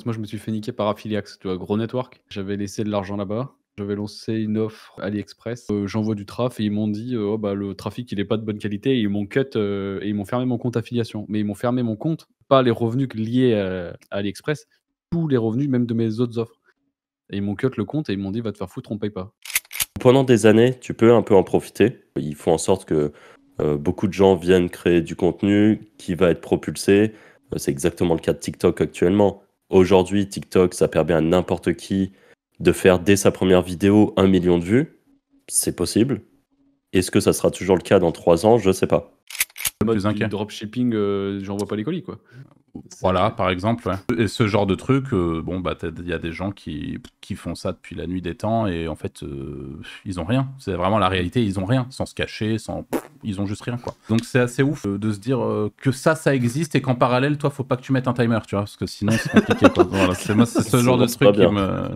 Moi, je me suis fait niquer par Affiliax, tu vois, gros network. J'avais laissé de l'argent là-bas. J'avais lancé une offre AliExpress. J'envoie du traf et ils m'ont dit, «Oh bah, le trafic, il est pas de bonne qualité» et ils m'ont cut, et ils m'ont fermé mon compte affiliation. Mais ils m'ont fermé mon compte, pas les revenus liés, à AliExpress, tous les revenus, même de mes autres offres. Et ils m'ont cut le compte et ils m'ont dit: «Va te faire foutre, on paye pas». Pendant des années, tu peux un peu en profiter. Ils font en sorte que beaucoup de gens viennent créer du contenu qui va être propulsé. C'est exactement le cas de TikTok actuellement. Aujourd'hui, TikTok, ça permet à n'importe qui de faire dès sa première vidéo 1 million de vues. C'est possible. Est-ce que ça sera toujours le cas dans 3 ans? Je sais pas. Le mode Plus du inquiet. dropshipping, j'envoie pas les colis, quoi. Voilà, par exemple. Ouais. Et ce genre de truc, bon, bah, il y a des gens qui font ça depuis la nuit des temps et en fait, ils ont rien. C'est vraiment la réalité, ils ont rien. Sans se cacher, ils ont juste rien, quoi. Donc c'est assez ouf de se dire que ça existe et qu'en parallèle, toi, faut pas que tu mettes un timer, tu vois, parce que sinon c'est compliqué, quoi. Voilà, c'est ce genre de C'est pas truc qui bien. me...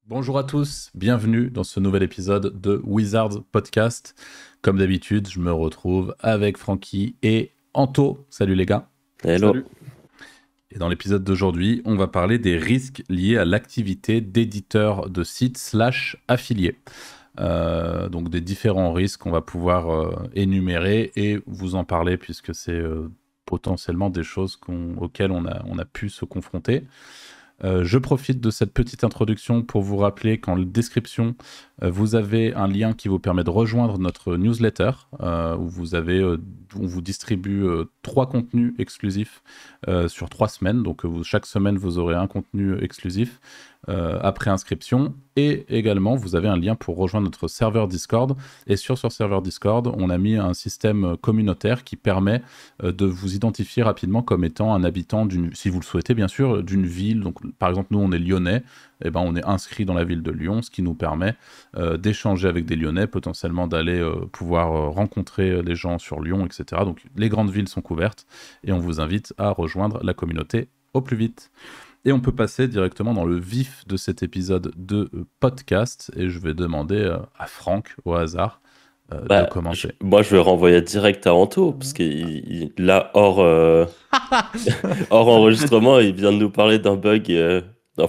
Bonjour à tous, bienvenue dans ce nouvel épisode de Wizards Podcast. Comme d'habitude, je me retrouve avec Francky et Anto. Salut les gars. Hello. Salut. Et dans l'épisode d'aujourd'hui, on va parler des risques liés à l'activité d'éditeur de sites / affiliés. Donc des différents risques qu'on va pouvoir énumérer et vous en parler puisque c'est potentiellement des choses auxquelles on a pu se confronter. Je profite de cette petite introduction pour vous rappeler qu'en description, vous avez un lien qui vous permet de rejoindre notre newsletter où on vous distribue 3 contenus exclusifs sur 3 semaines. Donc chaque semaine, vous aurez un contenu exclusif après inscription. Et également, vous avez un lien pour rejoindre notre serveur Discord. Et sur ce serveur Discord, on a mis un système communautaire qui permet de vous identifier rapidement comme étant un habitant, si vous le souhaitez bien sûr, d'une ville. Donc, par exemple, nous, on est lyonnais. Eh ben, on est inscrit dans la ville de Lyon, ce qui nous permet d'échanger avec des Lyonnais, potentiellement d'aller pouvoir rencontrer les gens sur Lyon, etc. Donc, les grandes villes sont couvertes et on vous invite à rejoindre la communauté au plus vite. Et on peut passer directement dans le vif de cet épisode de podcast. Et je vais demander à Franck, au hasard, de commencer. Moi, je vais renvoyer direct à Anto, parce que là, hors enregistrement, il vient de nous parler d'un bug, d'un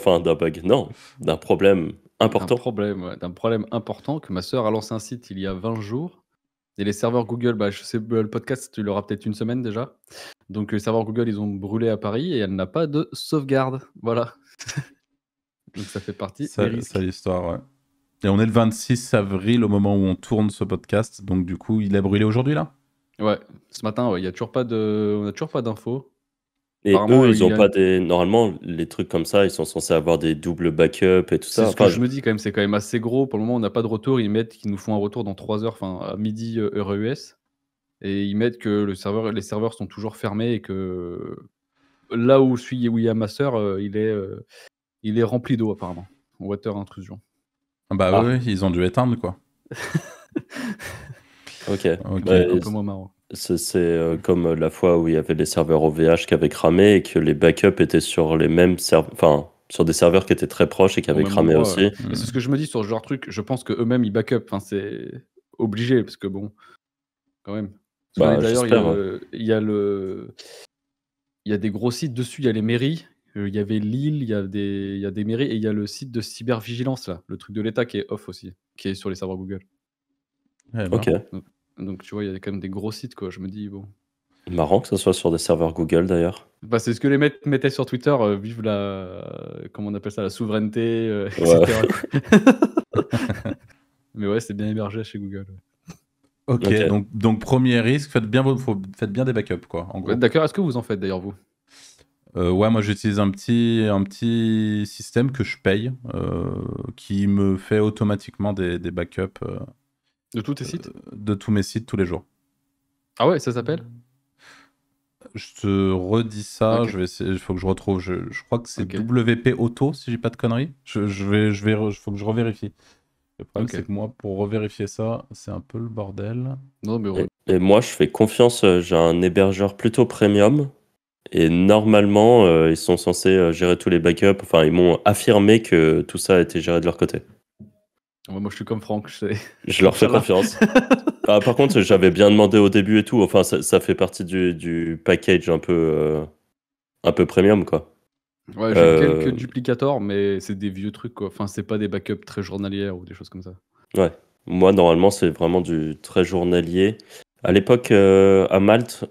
problème important. D'un problème important que ma sœur a lancé un site il y a 20 jours. Et les serveurs Google, bah, je sais, le podcast, tu l'auras peut-être une semaine déjà. Donc les serveurs Google, ils ont brûlé à Paris et elle n'a pas de sauvegarde. Voilà. Donc ça fait partie des risques. C'est l'histoire, ouais. Et on est le 26 avril au moment où on tourne ce podcast. Donc du coup, il a brûlé aujourd'hui, là? Ouais, ce matin, ouais, on n'a toujours pas d'infos. Et Apparemment, eux, ils ont pas des... Normalement, les trucs comme ça, ils sont censés avoir des doubles backups et tout C'est ça. ce que je me dis quand même, c'est quand même assez gros. Pour le moment, on n'a pas de retour. Ils nous font un retour dans 3 heures, enfin à midi heure US. Et ils mettent que les serveurs sont toujours fermés et que là où il y a ma sœur, il est rempli d'eau apparemment. Water intrusion. Bah oui, ils ont dû éteindre, quoi. Ok. Un peu moins marrant. C'est comme la fois où il y avait les serveurs OVH qui avaient cramé et que les backups étaient sur les mêmes serveurs, enfin, sur des serveurs qui étaient très proches et qui avaient cramé aussi. Ouais. C'est ce que je me dis sur ce genre de truc. Je pense qu'eux-mêmes, ils backup. Enfin, c'est obligé parce que bon, quand même. D'ailleurs, il y a des gros sites dessus. Il y a les mairies. Il y avait Lille, il y a des mairies et il y a le site de cybervigilance, là, le truc de l'État qui est off aussi, qui est sur les serveurs Google. Ouais, Ok. Donc tu vois, il y a quand même des gros sites, quoi. Je me dis, bon. Marrant que ça soit sur des serveurs Google d'ailleurs. Bah, c'est ce que les mecs mettaient sur Twitter, vive comment on appelle ça, la souveraineté, etc. Mais ouais, c'est bien hébergé chez Google. Ok, donc premier risque, faites bien des backups, quoi, en gros. D'accord, est-ce que vous en faites d'ailleurs, vous? Ouais, moi j'utilise un petit système que je paye qui me fait automatiquement des backups De tous tes sites? de tous mes sites tous les jours. Ah ouais, ça s'appelle? Je te redis ça, Ok. il faut que je retrouve, je crois que c'est Ok. WP Auto, si j'ai pas de conneries. Faut que je revérifie. Le problème, c'est que moi, pour revérifier ça, c'est un peu le bordel. Non, mais Et moi, je fais confiance, j'ai un hébergeur plutôt premium Et normalement, ils sont censés gérer tous les backups. Enfin, ils m'ont affirmé que tout ça a été géré de leur côté. Ouais, moi, je suis comme Franck, Je leur fais Inch'Allah. confiance. Ah, par contre, j'avais bien demandé au début et tout. Enfin, ça fait partie du package un peu premium, quoi. Ouais, j'ai quelques Euh, duplicators, mais c'est des vieux trucs, quoi. Enfin, c'est pas des backups très journalières ou des choses comme ça. ouais. Moi, normalement, c'est vraiment du très journalier. À l'époque, à Malte,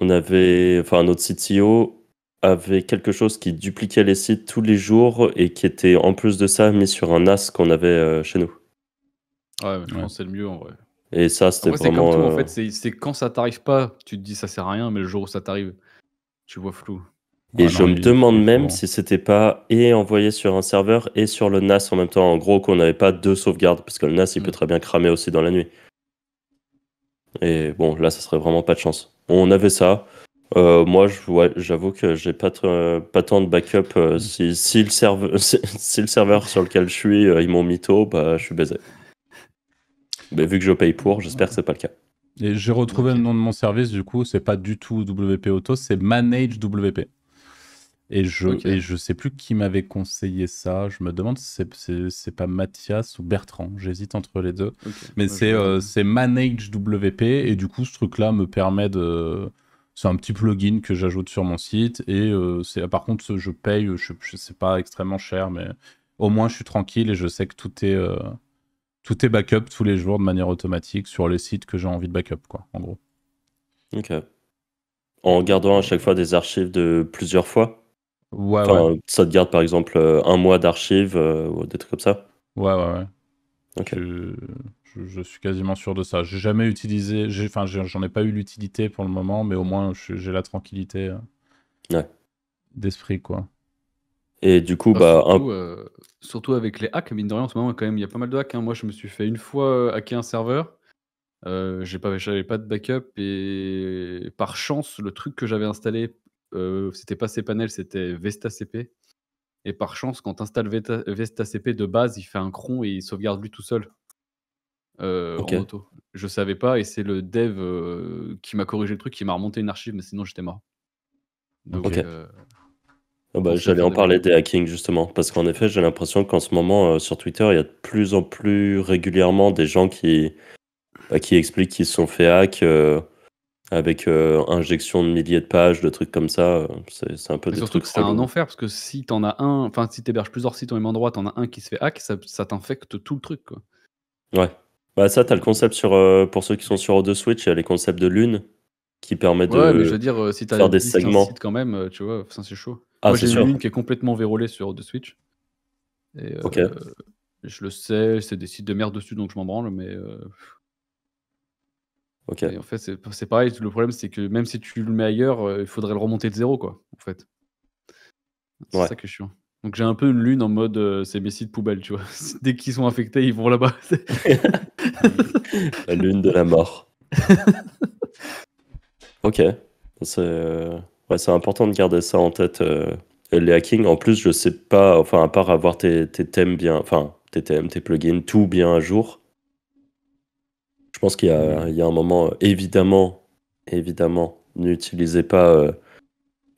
enfin, notre CTO avait quelque chose qui dupliquait les sites tous les jours et qui était, en plus de ça, mis sur un NAS qu'on avait chez nous. Ouais, mais je Ouais. pense que c'est le mieux, en vrai. Et ça, c'était Après, c'est comme tout, en vraiment. fait. C'est quand ça t'arrive pas, tu te dis ça sert à rien, mais le jour où ça t'arrive, tu vois flou. Et Ouais, je non, me demande il même faut. si c'était pas et envoyé sur un serveur et sur le NAS en même temps. En gros, qu'on n'avait pas deux sauvegardes, parce que le NAS, il peut Mm. très bien cramer aussi dans la nuit. Et bon, là, ça serait vraiment pas de chance. On avait ça. Moi, ouais, j'avoue que j'ai pas tant de backup. Si le serveur, si le serveur sur lequel je suis, ils m'ont mytho, bah, je suis baisé. Mais vu que je paye pour, j'espère que c'est pas le cas. Et j'ai retrouvé Ok. le nom de mon service, du coup, c'est pas du tout WP Auto, c'est Manage WP. Et Ok. je sais plus qui m'avait conseillé ça. Je me demande si c'est pas Mathias ou Bertrand. J'hésite entre les deux. Ok. Mais Ouais, je vais regarder. c'est Manage WP. Et du coup, ce truc-là me permet de. C'est un petit plugin que j'ajoute sur mon site. Et par contre, je paye, je sais pas extrêmement cher, mais au moins je suis tranquille et je sais que tout est backup tous les jours de manière automatique sur les sites que j'ai envie de backup, quoi, en gros. Ok. En Donc, gardant à chaque fois des archives de plusieurs fois. ouais, ouais. Enfin, ça te garde par exemple un mois d'archives ou des trucs comme ça. Ouais, ouais, ouais. Ok. Je suis quasiment sûr de ça. J'ai jamais utilisé, enfin, j'en ai pas eu l'utilité pour le moment, mais au moins j'ai la tranquillité Ouais. d'esprit, quoi. Et du coup, Bah, bah, surtout avec les hacks, mine de rien, en ce moment, quand même, il y a pas mal de hacks, hein. Moi, je me suis fait une fois hacker un serveur. J'avais pas de backup et par chance, le truc que j'avais installé, c'était pas cPanel, c'était VestaCP. Et par chance, quand tu installes VestaCP de base, il fait un cron et il sauvegarde lui tout seul, ok. en auto. Je savais pas et c'est le dev, qui m'a corrigé le truc, qui m'a remonté une archive, mais sinon j'étais mort. Ok. Donc, Ok. Ah bah, pensez à j'allais faire en des parler backups. des hackings justement, parce qu'en effet, j'ai l'impression qu'en ce moment, sur Twitter, il y a de plus en plus régulièrement des gens qui expliquent qu'ils se sont fait hack avec injection de milliers de pages, de trucs comme ça. C'est un peu Mais des surtout trucs que c'est un relous. enfer parce que si t'en as un, enfin, si tu plusieurs sites au même endroit, t'en as un qui se fait hack, ça t'infecte tout le truc, quoi. Ouais. Bah ça, t'as le Donc, concept pour ceux qui sont sur O2Switch, il y a les concepts de lune qui permet ouais, mais je de veux dire, si t'as faire des 10-15 sites segments. quand même, tu vois? Enfin, c'est chaud. Ah, Moi, c'est j'ai une sûr. ligne qui est complètement vérolée sur de Switch et Ok. je le sais, c'est des sites de merde dessus, donc je m'en branle, Ok. mais en fait, c'est pareil. Le problème, c'est que même si tu le mets ailleurs, il faudrait le remonter de zéro, quoi, en fait. C'est Ouais. ça qui est chiant. Donc j'ai un peu une lune en mode, c'est mes sites poubelles, tu vois? Dès qu'ils sont infectés, ils vont là-bas. La lune de la mort. Ok. Ouais, c'est important de garder ça en tête. Les hacking, en plus, je sais pas, enfin, à part avoir tes thèmes bien, enfin, tes thèmes, tes plugins, tout bien à jour, je pense Mmh. il y a un moment, évidemment, n'utilisez pas,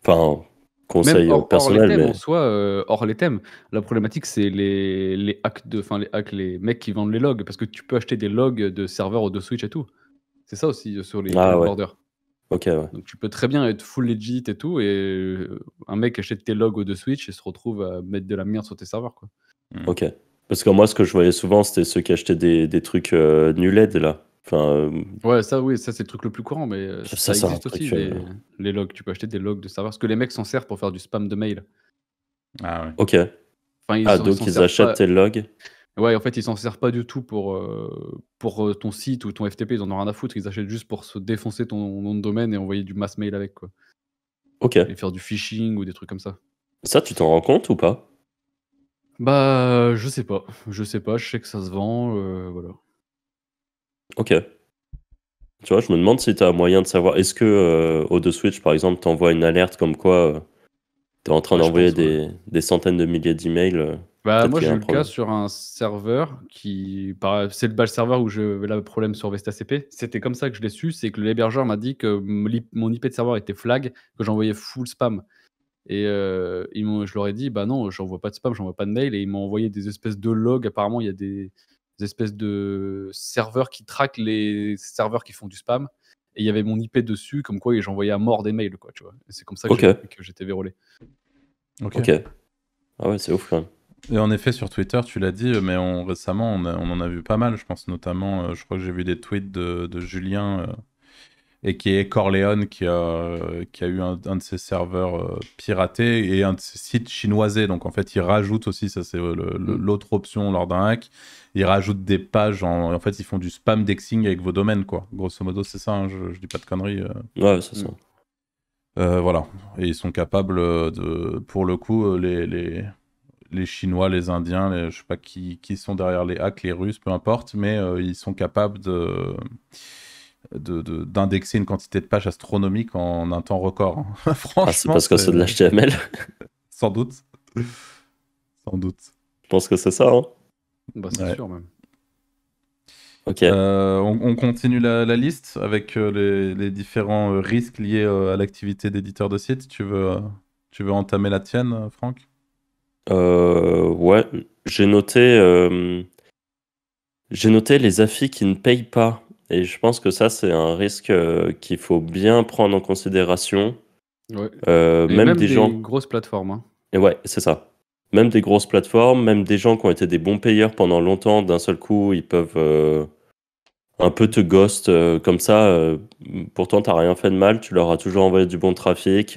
enfin, Même conseil hors les personnel, thèmes en mais soi, hors les thèmes, la problématique c'est les hacks les mecs qui vendent les logs parce que tu peux acheter des logs de serveurs ou de Switch et tout. C'est ça aussi, sur les ah cloud ouais, borders. ok, ouais, Donc tu peux très bien être full legit et tout et un mec achète tes logs de Switch et se retrouve à mettre de la merde sur tes serveurs, quoi. Hmm. ok. Parce que moi, ce que je voyais souvent, c'était ceux qui achetaient des trucs nuled, là. Enfin, Ouais, ça oui, ça c'est le truc le plus courant, mais ça, ça c'est un existe aussi truc. les logs. Tu peux acheter des logs de serveurs parce que les mecs s'en servent pour faire du spam de mail. Ah ouais. Ok. Enfin, Ah, ils donc s'en ils servent achètent pas. tes logs. Ouais, en fait, ils s'en servent pas du tout pour, ton site ou ton FTP, ils en ont rien à foutre. Ils achètent juste pour se défoncer ton nom de domaine et envoyer du mass mail avec, quoi. Ok. Et faire du phishing ou des trucs comme ça. Ça, tu t'en rends compte ou pas? Bah, je sais pas, je sais que ça se vend, voilà. Ok. Tu vois, je me demande si tu as moyen de savoir. Est-ce que O2Switch, par exemple, t'envoie une alerte comme quoi Tu es en train Ouais, je d'envoyer pense, ouais. des centaines de milliers d'emails. Bah, Peut-être moi, qu'il y a j'ai eu un le cas problème. sur un serveur c'est le serveur où j'avais le problème sur VestaCP. C'était comme ça que je l'ai su, c'est que l'hébergeur m'a dit que mon IP de serveur était flag, que j'envoyais full spam et je leur ai dit: «Bah non, j'envoie pas de spam, j'envoie pas de mail» et ils m'ont envoyé des espèces de logs. Apparemment, il y a des espèces de serveurs qui traquent les serveurs qui font du spam et il y avait mon IP dessus, comme quoi j'envoyais à mort des mails, quoi, tu vois? Et c'est comme ça que j'ai Ok, compris que j'étais vérolé. Ok. ok. Ah ouais, c'est ouf quand même. Et en effet, sur Twitter, tu l'as dit, mais récemment, on en a vu pas mal. Je pense notamment, je crois que j'ai vu des tweets de Julien et qui est Corleone qui a eu un de ses serveurs piratés et un de ses sites chinoisés. Donc en fait, il rajoute aussi, ça c'est l'autre option lors d'un hack, il rajoute des pages, en fait, ils font du spam dexing avec vos domaines, quoi. Grosso modo, c'est ça, hein, je dis pas de conneries. Ouais, c'est ça. Voilà. Et ils sont capables pour le coup, les Chinois, les Indiens, je sais pas qui sont derrière les hacks, les Russes, peu importe, mais ils sont capables d'indexer une quantité de pages astronomique en un temps record, hein. Ah, c'est Franchement, parce que c'est de l'HTML. sans doute. Sans doute. Je pense que c'est ça, hein. Bah, c'est Ouais. sûr même. Ok. On continue la liste avec les différents risques liés à l'activité d'éditeur de site. Tu veux entamer la tienne, Franck? Ouais, j'ai noté les affis qui ne payent pas. Et je pense que ça, c'est un risque qu'il faut bien prendre en considération. Ouais. Et Même même des des gens. grosses plateformes, hein. Et ouais, c'est ça. Même des grosses plateformes, même des gens qui ont été des bons payeurs pendant longtemps, d'un seul coup, ils peuvent un peu te ghost comme ça. Pourtant, t'as rien fait de mal, tu leur as toujours envoyé du bon trafic.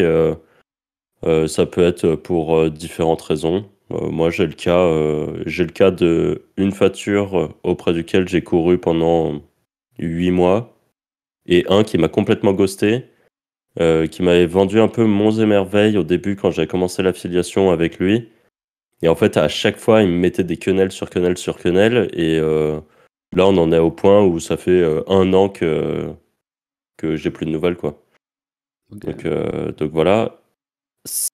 Ça peut être pour différentes raisons. Moi, j'ai le cas de une facture auprès duquel j'ai couru pendant 8 mois et un qui m'a complètement ghosté, qui m'avait vendu un peu monts et merveilles au début quand j'avais commencé l'affiliation avec lui. Et en fait, à chaque fois, il me mettait des quenelles sur quenelles sur quenelles. Et là, on en est au point où ça fait 1 an que j'ai plus de nouvelles, quoi. Ok. Donc voilà.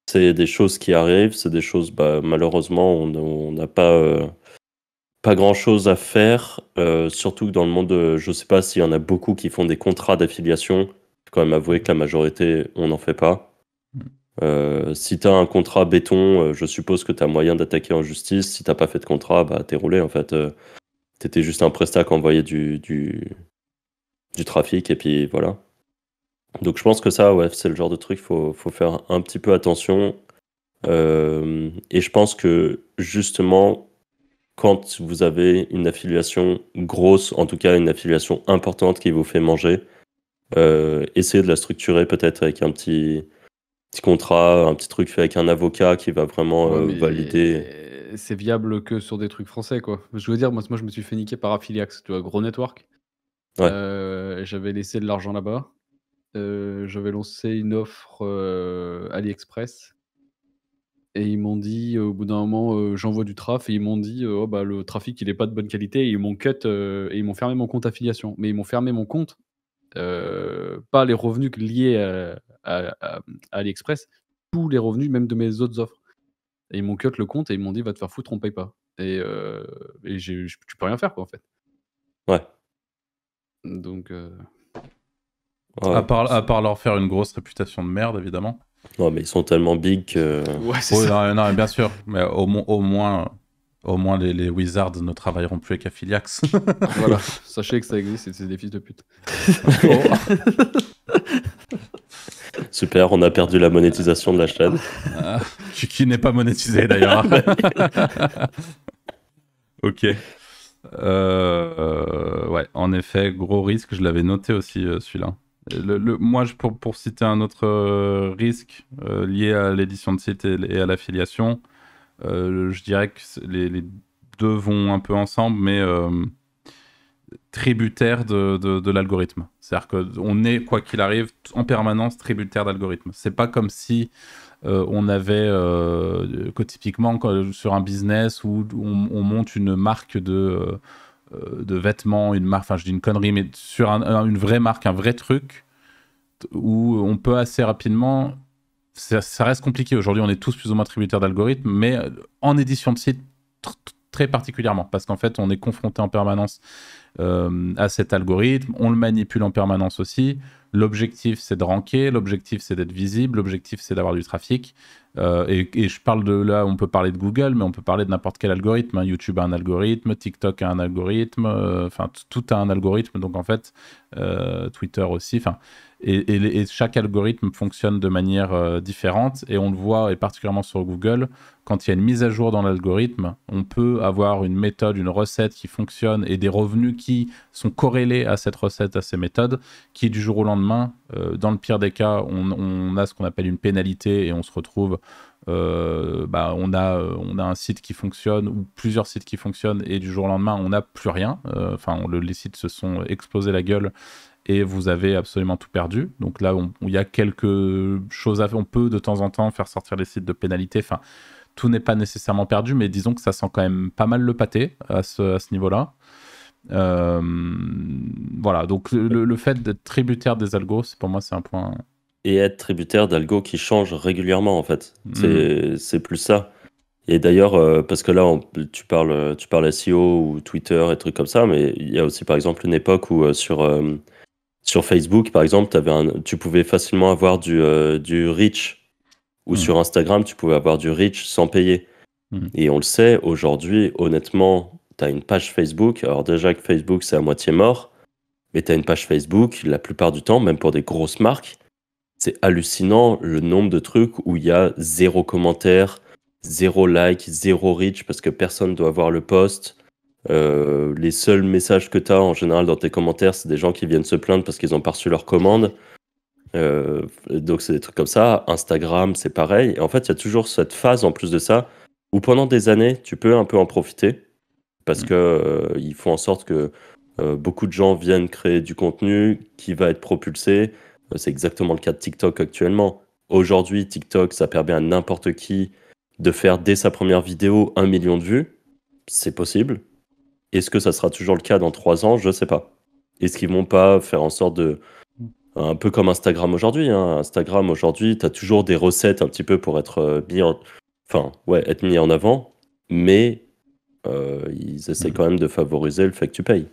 C'est des choses qui arrivent, c'est des choses, bah, malheureusement, on n'a pas grand-chose à faire, surtout que dans le monde, je sais pas s'il y en a beaucoup qui font des contrats d'affiliation. Faut quand même avouer que la majorité, on n'en fait pas. Si tu as un contrat béton, je suppose que tu as moyen d'attaquer en justice. Si t'as pas fait de contrat, bah, t'es roulé en fait. T'étais juste un prestat qui envoyait du trafic et puis voilà. Donc je pense que ça, ouais, c'est le genre de truc, faut faire un petit peu attention. Et je pense que justement, quand vous avez une affiliation grosse, en tout cas une affiliation importante qui vous fait manger, essayez de la structurer peut-être avec un petit contrat, un petit truc fait avec un avocat qui va vraiment Ouais, valider. mais c'est viable que sur des trucs français, quoi. Je veux dire, moi, je me suis fait niquer par Affiliax, tu vois? Gros network. Ouais, J'avais laissé de l'argent là-bas. J'avais lancé une offre, AliExpress et ils m'ont dit, au bout d'un moment, j'envoie du traf et ils m'ont dit, «Oh bah, le trafic, il est pas de bonne qualité» et ils m'ont cut, et ils m'ont fermé mon compte affiliation. Mais ils m'ont fermé mon compte, pas les revenus liés, à AliExpress, tous les revenus, même de mes autres offres. Et ils m'ont cut le compte et ils m'ont dit: «Va te faire foutre, on paye pas» et tu peux rien faire, quoi, en fait. ouais, Donc ouais. À part leur faire une grosse réputation de merde, évidemment. Non, mais ils sont tellement big que. ouais, c'est Oui, ça. non, bien sûr. Mais au moins les Wizards ne travailleront plus avec Affiliax. Voilà, sachez que ça existe et c'est des fils de pute. Oh. Super, on a perdu la monétisation de la chaîne. Qui n'est pas monétisé d'ailleurs. Ok. Ouais, en effet, gros risque. Je l'avais noté aussi, celui-là. Moi, pour citer un autre risque lié à l'édition de site et à l'affiliation, je dirais que les deux vont un peu ensemble, mais tributaire de l'algorithme. C'est-à-dire qu'on est, quoi qu'il arrive, en permanence tributaire d'algorithme. C'est pas comme si on avait, que typiquement, sur un business où on monte une marque de vêtements, une marque, enfin je dis une connerie, mais sur une vraie marque, un vrai truc, où on peut assez rapidement ça reste compliqué. Aujourd'hui, on est tous plus ou moins tributaires d'algorithmes, mais en édition de site, très particulièrement, parce qu'en fait, on est confronté en permanence à cet algorithme, on le manipule en permanence aussi. L'objectif, c'est de ranker, l'objectif, c'est d'être visible, l'objectif, c'est d'avoir du trafic. Et je parle de là, on peut parler de Google, mais on peut parler de n'importe quel algorithme. Hein. YouTube a un algorithme, TikTok a un algorithme, enfin, tout a un algorithme, donc en fait, Twitter aussi. Enfin, et chaque algorithme fonctionne de manière différente, et on le voit, et particulièrement sur Google, quand il y a une mise à jour dans l'algorithme, on peut avoir une méthode, une recette qui fonctionne et des revenus qui sont corrélés à cette recette, à ces méthodes, qui du jour au lendemain, dans le pire des cas, on a ce qu'on appelle une pénalité et on se retrouve, on a un site qui fonctionne ou plusieurs sites qui fonctionnent et du jour au lendemain, on n'a plus rien. Les sites se sont explosés la gueule et vous avez absolument tout perdu. Donc là, il y a quelque chose à faire. On peut de temps en temps faire sortir les sites de pénalité. Enfin, tout n'est pas nécessairement perdu, mais disons que ça sent quand même pas mal le pâté à ce niveau-là. Voilà, donc le fait d'être tributaire des algos, pour moi, c'est un point. Et être tributaire d'algo qui changent régulièrement, en fait. C'est plus ça. Et d'ailleurs, parce que là, tu parles SEO ou Twitter et trucs comme ça, mais il y a aussi, par exemple, une époque où sur Facebook, par exemple, tu pouvais facilement avoir du reach. Ou sur Instagram, tu pouvais avoir du reach sans payer. Et on le sait, aujourd'hui, honnêtement, tu as une page Facebook. Alors déjà que Facebook, c'est à moitié mort. Mais tu as une page Facebook, la plupart du temps, même pour des grosses marques, c'est hallucinant le nombre de trucs où il y a 0 commentaire, 0 like, 0 reach, parce que personne doit voir le post. Les seuls messages que tu as en général dans tes commentaires, c'est des gens qui viennent se plaindre parce qu'ils n'ont pas reçu leur commande. Donc c'est des trucs comme ça. Instagram, c'est pareil. Et en fait, il y a toujours cette phase en plus de ça où pendant des années, tu peux un peu en profiter parce que ils font en sorte que beaucoup de gens viennent créer du contenu qui va être propulsé. C'est exactement le cas de TikTok actuellement. Aujourd'hui, TikTok, ça permet à n'importe qui de faire dès sa première vidéo 1 million de vues. C'est possible. Est-ce que ça sera toujours le cas dans 3 ans? Je sais pas. Est-ce qu'ils vont pas faire en sorte de... Un peu comme Instagram aujourd'hui. Hein. Instagram aujourd'hui, tu as toujours des recettes un petit peu pour être être mis en avant, mais ils essaient quand même de favoriser le fait que tu payes.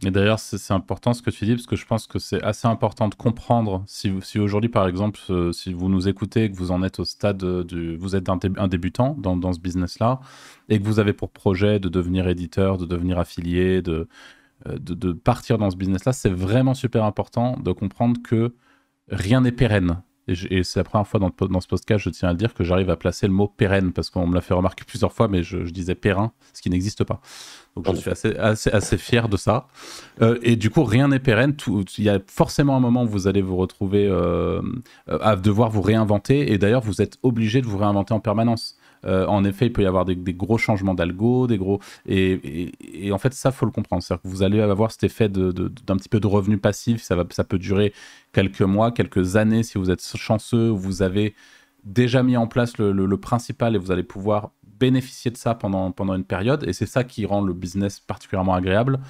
Et d'ailleurs, c'est important ce que tu dis, parce que je pense que c'est assez important de comprendre, si aujourd'hui, par exemple, si vous nous écoutez, que vous en êtes au stade vous êtes un débutant dans ce business-là, et que vous avez pour projet de devenir éditeur, de devenir affilié, de partir dans ce business-là, c'est vraiment super important de comprendre que rien n'est pérenne. Et c'est la première fois dans ce podcast, je tiens à le dire, que j'arrive à placer le mot pérenne, parce qu'on me l'a fait remarquer plusieurs fois, mais je disais périn, ce qui n'existe pas. Donc je suis assez fier de ça. Et du coup, rien n'est pérenne. Il y a forcément un moment où vous allez vous retrouver à devoir vous réinventer. Et d'ailleurs, vous êtes obligé de vous réinventer en permanence. En effet, il peut y avoir des gros changements d'algo, et en fait, ça, faut le comprendre. C'est-à-dire que vous allez avoir cet effet d'un petit peu de revenu passif. Ça peut durer quelques mois, quelques années si vous êtes chanceux, vous avez déjà mis en place le principal et vous allez pouvoir bénéficier de ça pendant une période. Et c'est ça qui rend le business particulièrement agréable.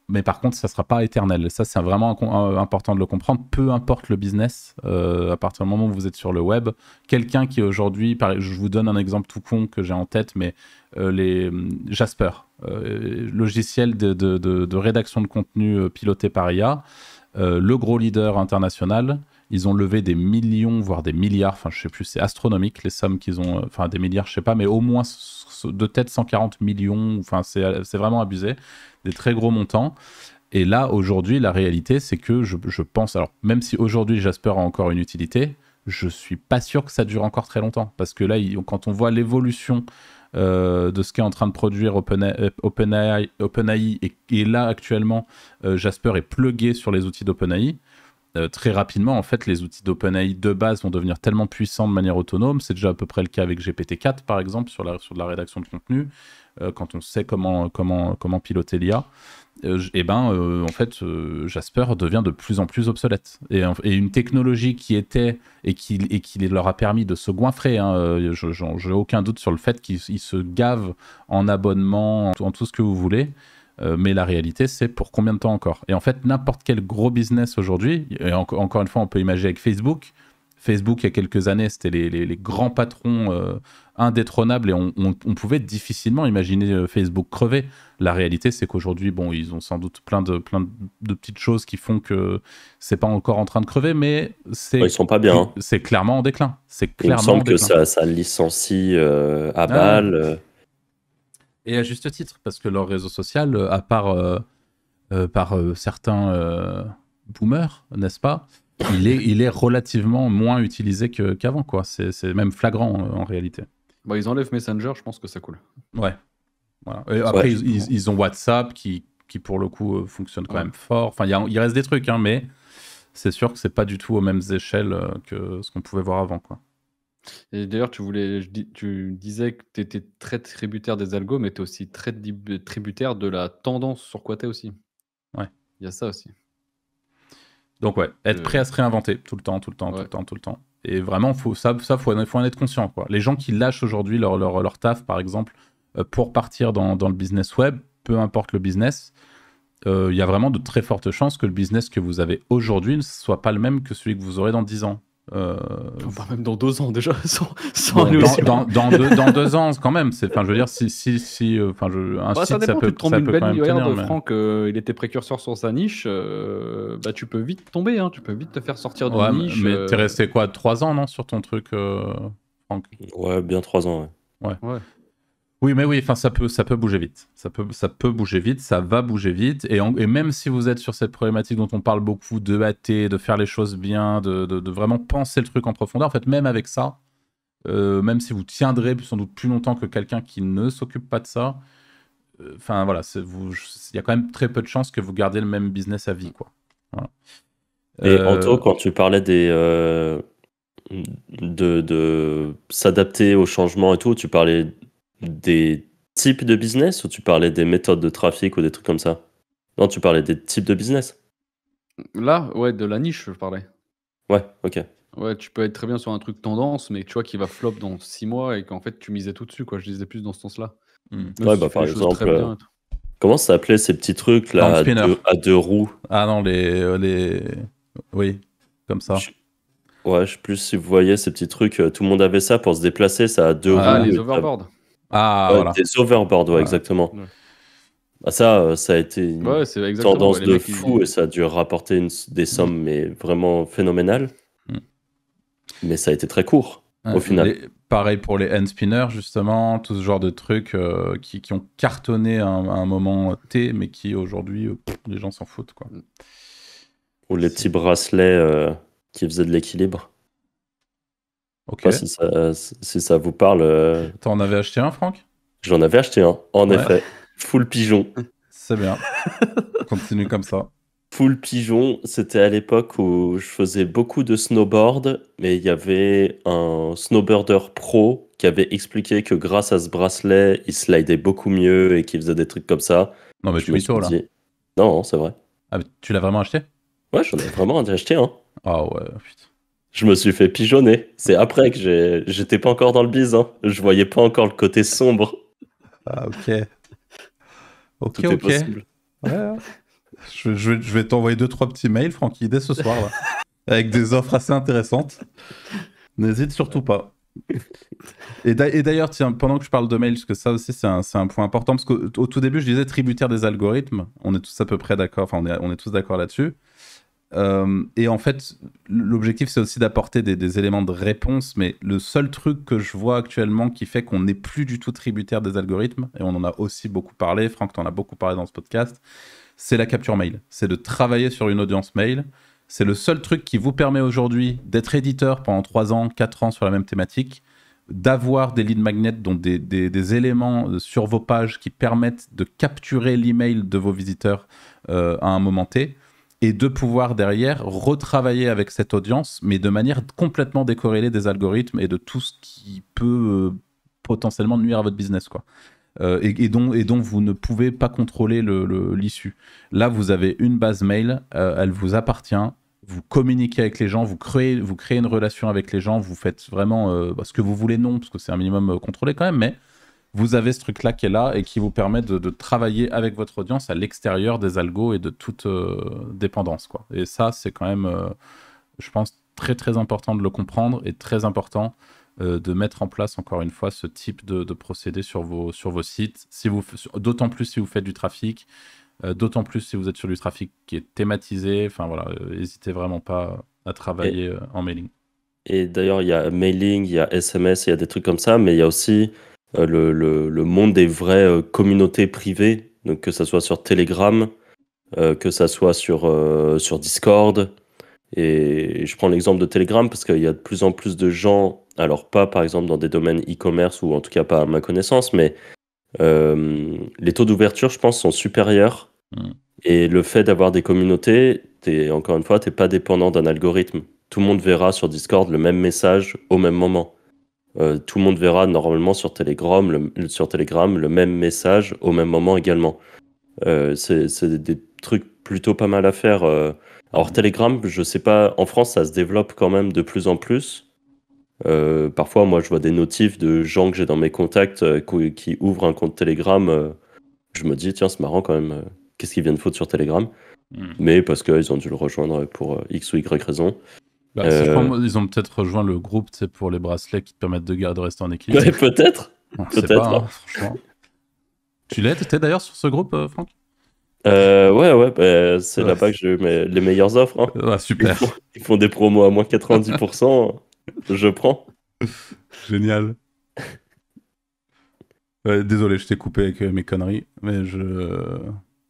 Mais par contre, ça ne sera pas éternel. Et ça, c'est vraiment important de le comprendre. Peu importe le business, à partir du moment où vous êtes sur le web, quelqu'un qui aujourd'hui, je vous donne un exemple tout con que j'ai en tête, mais les Jasper, logiciel de rédaction de contenu piloté par IA, le gros leader international, ils ont levé des millions, voire des milliards, enfin je sais plus, c'est astronomique les sommes qu'ils ont, enfin des milliards je sais pas, mais au moins de tête 140 millions, enfin c'est vraiment abusé, des très gros montants. Et là aujourd'hui la réalité c'est que je pense, alors même si aujourd'hui Jasper a encore une utilité, je suis pas sûr que ça dure encore très longtemps, parce que là quand on voit l'évolution de ce qu'est en train de produire OpenAI et là actuellement Jasper est plugué sur les outils d'OpenAI. Très rapidement, en fait, les outils d'OpenAI de base vont devenir tellement puissants de manière autonome. C'est déjà à peu près le cas avec GPT-4, par exemple, sur de la rédaction de contenu. Quand on sait comment piloter l'IA, en fait, Jasper devient de plus en plus obsolète. Et une technologie qui était et qui leur a permis de se goinfrer, hein, j'ai aucun doute sur le fait qu'ils se gavent en abonnement, en tout ce que vous voulez. Mais la réalité, c'est pour combien de temps encore? Et en fait, n'importe quel gros business aujourd'hui, et encore une fois, on peut imaginer avec Facebook, Facebook, il y a quelques années, c'était les grands patrons indétrônables et on pouvait difficilement imaginer Facebook crever. La réalité, c'est qu'aujourd'hui, bon, ils ont sans doute plein de petites choses qui font que c'est pas encore en train de crever, mais Ils sont pas bien. c'est clairement en déclin. Il me semble que ça licencie à balle. Et à juste titre, parce que leur réseau social, à part par certains boomers, n'est-ce pas, il est relativement moins utilisé qu'avant, quoi. C'est même flagrant en réalité. Bah, ils enlèvent Messenger, je pense que ça coule. Ouais. Voilà. Et après, ils ont WhatsApp qui pour le coup fonctionne quand même fort. Enfin, il reste des trucs, hein, mais c'est sûr que c'est pas du tout aux mêmes échelles que ce qu'on pouvait voir avant, quoi. Et d'ailleurs, tu disais que tu étais très tributaire des algos, mais tu es aussi très tributaire de la tendance sur quoi tu es aussi. Ouais. Il y a ça aussi. Donc ouais, être prêt à se réinventer tout le temps. Et vraiment, faut en être conscient, quoi. Les gens qui lâchent aujourd'hui leur taf, par exemple, pour partir dans le business web, peu importe le business, il y a vraiment de très fortes chances que le business que vous avez aujourd'hui ne soit pas le même que celui que vous aurez dans 10 ans. Pas même dans 2 ans déjà, sans bon, dans 2 ans quand même. Je veux dire, si un site, ça peut tomber une belle quand même milliardaire tenir, de Franck, il était précurseur sur sa niche, bah, tu peux vite tomber, hein, tu peux vite te faire sortir d'une niche. Mais t'es resté quoi, 3 ans, non, sur ton truc, Franck? Ouais, bien 3 ans, ouais. Oui, mais oui, ça peut bouger vite. Ça peut bouger vite, ça va bouger vite. Et même si vous êtes sur cette problématique dont on parle beaucoup, de hâter, de faire les choses bien, de vraiment penser le truc en profondeur, en fait, même avec ça, même si vous tiendrez sans doute plus longtemps que quelqu'un qui ne s'occupe pas de ça, voilà, il y a quand même très peu de chances que vous gardiez le même business à vie, quoi. Voilà. Et Anto, quand tu parlais de s'adapter au changement et tout, tu parlais des types de business ou tu parlais des méthodes de trafic ou des trucs comme ça? Non, tu parlais des types de business. Là, ouais, de la niche, je parlais. Ouais, ok. Ouais, tu peux être très bien sur un truc tendance, mais tu vois qui va flop dans 6 mois et qu'en fait tu misais tout dessus, quoi. Je disais plus dans ce sens-là. Ouais, bah, par exemple, comment ça s'appelait ces petits trucs là à deux roues? Ah non, oui, comme ça. Ouais, je sais plus si vous voyez ces petits trucs, tout le monde avait ça pour se déplacer, ça a 2 roues. Ah, les overboards. Ah, voilà. Des overboards, ouais, exactement. Ouais. Ah, ça a été une tendance de fou et ça a dû rapporter des sommes mais vraiment phénoménales. Mais ça a été très court au final. Pareil pour les hand spinners, justement, tout ce genre de trucs qui ont cartonné à un moment T, mais qui aujourd'hui, les gens s'en foutent, quoi. Ou les petits bracelets qui faisaient de l'équilibre. Ok. Je sais pas si ça vous parle. T'en avais acheté un, Franck? J'en avais acheté un, en effet. Full pigeon. C'est bien. Continue comme ça. Full pigeon, c'était à l'époque où je faisais beaucoup de snowboard, mais il y avait un snowboarder pro qui avait expliqué que grâce à ce bracelet, il slidait beaucoup mieux et qu'il faisait des trucs comme ça. Non, mais tu me mytho, là. Non, c'est vrai. Ah, mais tu l'as vraiment acheté? Ouais, j'en ai vraiment acheté un. Ah ouais, putain. Je me suis fait pigeonner. C'est après que j'étais pas encore dans le biz, hein. Je voyais pas encore le côté sombre. Ah, ok. Tout est possible. Ouais. Je vais t'envoyer 2-3 petits mails, Francky, dès ce soir, là, avec des offres assez intéressantes. N'hésite surtout pas. Et d'ailleurs, tiens, pendant que je parle de mails, parce que ça aussi, c'est un point important, parce qu'au tout début, je disais tributaire des algorithmes. On est tous à peu près d'accord, enfin, on est tous d'accord là-dessus. Et en fait, l'objectif, c'est aussi d'apporter des éléments de réponse, mais le seul truc que je vois actuellement qui fait qu'on n'est plus du tout tributaire des algorithmes, et on en a aussi beaucoup parlé, Franck, t'en as beaucoup parlé dans ce podcast, c'est la capture mail. C'est de travailler sur une audience mail. C'est le seul truc qui vous permet aujourd'hui d'être éditeur pendant 3 ans, 4 ans sur la même thématique, d'avoir des lead magnets, donc des éléments sur vos pages qui permettent de capturer l'email de vos visiteurs à un moment T, et de pouvoir derrière retravailler avec cette audience, mais de manière complètement décorrélée des algorithmes et de tout ce qui peut potentiellement nuire à votre business, quoi. Et dont vous ne pouvez pas contrôler l'issue. Là, vous avez une base mail, elle vous appartient, vous communiquez avec les gens, vous créez une relation avec les gens, vous faites vraiment ce que vous voulez, non, parce que c'est un minimum contrôlé quand même, mais vous avez ce truc-là qui est là et qui vous permet de travailler avec votre audience à l'extérieur des algos et de toute dépendance, quoi. Et ça, c'est quand même, je pense, très très important de le comprendre et très important de mettre en place encore une fois ce type de procédé sur vos sites. D'autant plus si vous faites du trafic, d'autant plus si vous êtes sur du trafic qui est thématisé. Enfin voilà, n'hésitez vraiment pas à travailler en mailing. Et d'ailleurs, il y a mailing, il y a SMS, il y a des trucs comme ça, mais il y a aussi le monde des vraies communautés privées, donc que ça soit sur Telegram, que ça soit sur Discord. Et je prends l'exemple de Telegram parce qu'il y a de plus en plus de gens, alors pas par exemple dans des domaines e-commerce ou en tout cas pas à ma connaissance, mais les taux d'ouverture, je pense, sont supérieurs. Et le fait d'avoir des communautés, encore une fois, t'es pas dépendant d'un algorithme. Tout le monde verra sur Discord le même message au même moment. Tout le monde verra normalement sur Telegram le même message au même moment également. C'est des trucs plutôt pas mal à faire. Alors Telegram, je sais pas, en France ça se développe quand même de plus en plus. Parfois moi je vois des notifs de gens que j'ai dans mes contacts qui ouvrent un compte Telegram. Je me dis tiens c'est marrant quand même, qu'est-ce qu'ils viennent foutre sur Telegram? Mais parce qu'ils ont dû le rejoindre pour X ou Y raison. Ils ont peut-être rejoint le groupe pour les bracelets qui te permettent de rester en équilibre. Ouais, peut-être. Pas, hein, franchement. Tu t'es d'ailleurs sur ce groupe, Franck? Ouais, bah, c'est là-bas que j'ai eu les meilleures offres. Hein. Ah, super. Ils font des promos à moins 90%. Je prends. Génial. Désolé, je t'ai coupé avec mes conneries, mais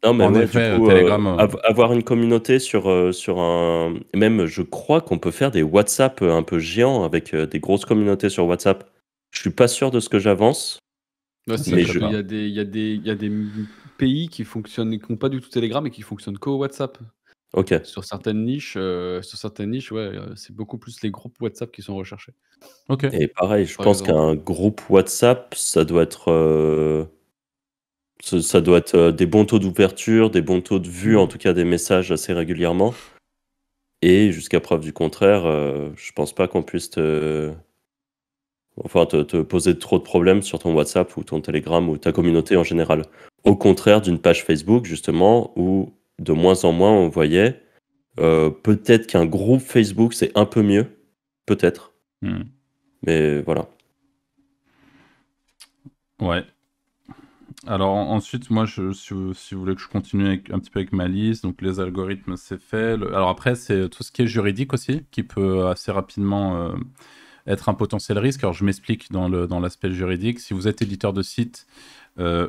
Non, mais en ouais, effet, du coup, Telegram. avoir une communauté sur un. Même, je crois qu'on peut faire des WhatsApp un peu géants avec des grosses communautés sur WhatsApp. Je suis pas sûr de ce que j'avance. Ouais, c'est parce qu'il y a des pays qui n'ont pas du tout Telegram et qui fonctionnent qu'au WhatsApp. Ok. Sur certaines niches, ouais, c'est beaucoup plus les groupes WhatsApp qui sont recherchés. Ok. Et pareil, je pense qu'un groupe WhatsApp, ça doit être des bons taux d'ouverture, des bons taux de vue, en tout cas des messages assez régulièrement. Et jusqu'à preuve du contraire, je pense pas qu'on puisse te poser trop de problèmes sur ton WhatsApp ou ton Telegram ou ta communauté en général. Au contraire d'une page Facebook, justement, où de moins en moins on voyait peut-être qu'un groupe Facebook, c'est un peu mieux. Peut-être. Mais voilà. Ouais. Alors ensuite, moi, si vous voulez que je continue un petit peu avec ma liste, donc les algorithmes, c'est fait. Alors après, c'est tout ce qui est juridique aussi, qui peut assez rapidement être un potentiel risque. Alors je m'explique dans l'aspect juridique. Si vous êtes éditeur de site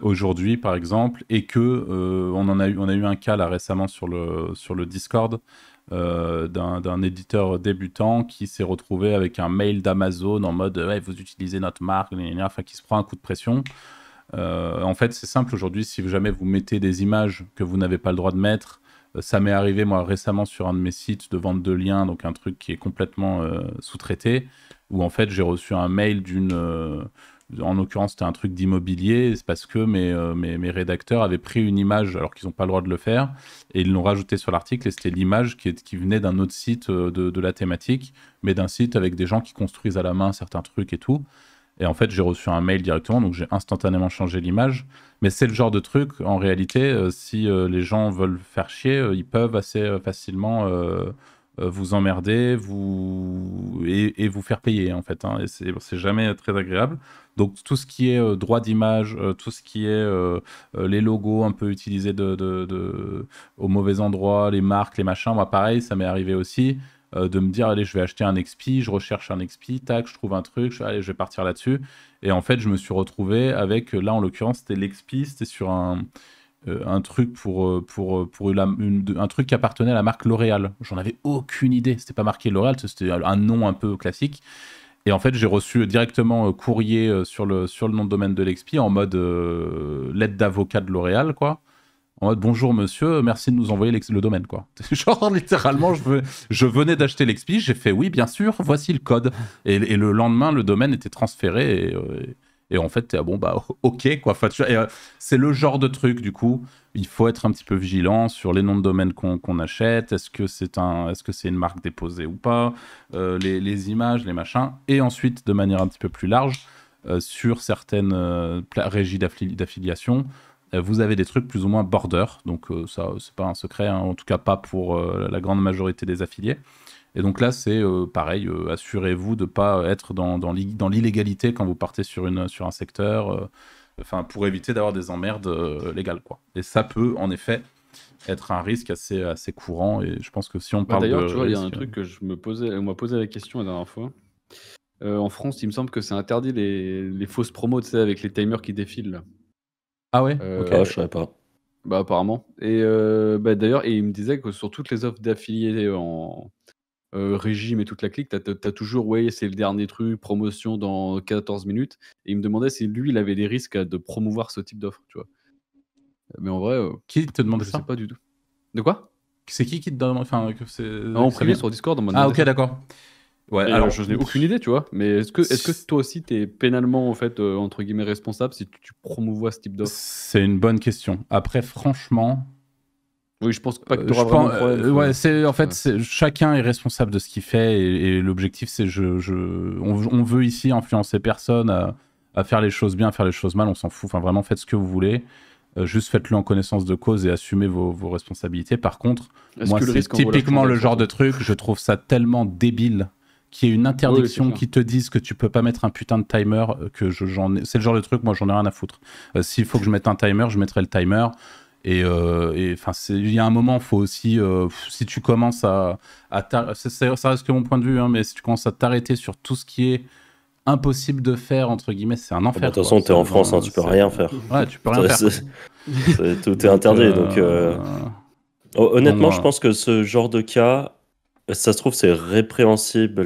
aujourd'hui, par exemple, et que on a eu un cas là récemment sur le Discord d'un éditeur débutant qui s'est retrouvé avec un mail d'Amazon en mode ouais, vous utilisez notre marque, enfin qui se prend un coup de pression. En fait, c'est simple aujourd'hui, si jamais vous mettez des images que vous n'avez pas le droit de mettre, ça m'est arrivé moi récemment sur un de mes sites de vente de liens, donc un truc qui est complètement sous-traité, où en fait j'ai reçu un mail en l'occurrence c'était un truc d'immobilier, c'est parce que mes rédacteurs avaient pris une image alors qu'ils n'ont pas le droit de le faire, et ils l'ont rajouté sur l'article, et c'était l'image qui venait d'un autre site de la thématique, mais d'un site avec des gens qui construisent à la main certains trucs et tout. Et en fait, j'ai reçu un mail directement, donc j'ai instantanément changé l'image. Mais c'est le genre de truc, en réalité, si les gens veulent faire chier, ils peuvent assez facilement vous emmerder et vous faire payer, en fait. Hein, et c'est jamais très agréable. Donc tout ce qui est droit d'image, tout ce qui est les logos un peu utilisés au mauvais endroit, les marques, les machins, moi pareil, ça m'est arrivé aussi. De me dire allez je vais acheter un XP, je recherche un XP, tac, je trouve un truc, allez je vais partir là-dessus, et en fait je me suis retrouvé avec, là en l'occurrence c'était l'XP, c'était sur un truc pour un truc qui appartenait à la marque L'Oréal, j'en avais aucune idée, c'était pas marqué L'Oréal, c'était un nom un peu classique, et en fait j'ai reçu directement courrier sur le nom de domaine de l'XP en mode lettre d'avocat de L'Oréal quoi. En mode bonjour monsieur, merci de nous envoyer le domaine quoi. Genre littéralement je venais d'acheter l'XP, j'ai fait oui bien sûr, voici le code. Et le lendemain le domaine était transféré et en fait t'es bon bah ok quoi. Enfin, c'est le genre de truc du coup, il faut être un petit peu vigilant sur les noms de domaine qu'on achète, est-ce que c'est une marque déposée ou pas, les images, les machins, et ensuite de manière un petit peu plus large sur certaines régies d'affiliation. Vous avez des trucs plus ou moins border, donc ça c'est pas un secret, hein, en tout cas pas pour la grande majorité des affiliés. Et donc là, c'est pareil, assurez-vous de ne pas être dans l'illégalité quand vous partez sur un secteur, pour éviter d'avoir des emmerdes légales, quoi. Et ça peut, en effet, être un risque assez courant. Et je pense que si on parle D'ailleurs, de tu vois, il y a un risque... truc que on m'a posé la question la dernière fois. En France, il me semble que c'est interdit les fausses promos, tu sais, avec les timers qui défilent, là. Ah ouais, Euh, Ah, je savais pas. Bah, apparemment. Et d'ailleurs, il me disait que sur toutes les offres d'affiliés en régime et toute la clique, t'as toujours, ouais, c'est le dernier truc, promotion dans 14 minutes. Et il me demandait si lui, il avait des risques de promouvoir ce type d'offre, tu vois. Mais en vrai, Qui te demandait je ça? sais pas du tout. De quoi? C'est qui te demande, enfin, que En que ça privé vient... sur Discord, on m'a Ah demandé ok, ça. d'accord. Ouais, Et alors... je n'ai aucune idée, tu vois. Mais est-ce que toi aussi, t'es pénalement, en fait, entre guillemets, responsable si tu promouvois ce type d'offre? C'est une bonne question. Après, franchement... Oui, je pense pas que tu je auras vraiment pense, de problème. ouais, en fait, Ouais. chacun est responsable de ce qu'il fait et l'objectif, c'est on veut ici influencer personne à faire les choses bien, à faire les choses mal, on s'en fout. Enfin, vraiment, faites ce que vous voulez. Juste faites-le en connaissance de cause et assumez vos responsabilités. Par contre, Est-ce moi, que le c'est risque en vaut la typiquement le chandelle, genre selon de toi? truc, je trouve ça tellement débile qu'il y ait une Oui, c'est interdiction clair. qui te dise que tu peux pas mettre un putain de timer, c'est le genre de truc, moi, j'en ai rien à foutre. S'il faut que je mette un timer, je mettrai le timer. Et enfin, il y a un moment, faut aussi, si tu commences ça reste que mon point de vue, hein, mais si tu commences à t'arrêter sur tout ce qui est impossible de faire, entre guillemets, c'est un Bon, de enfer. toute façon, t'es en France, hein, tu peux rien faire. Ouais, tu peux rien faire. Tout est interdit. Donc, honnêtement, je voilà. pense que ce genre de cas, ça se trouve, c'est répréhensible.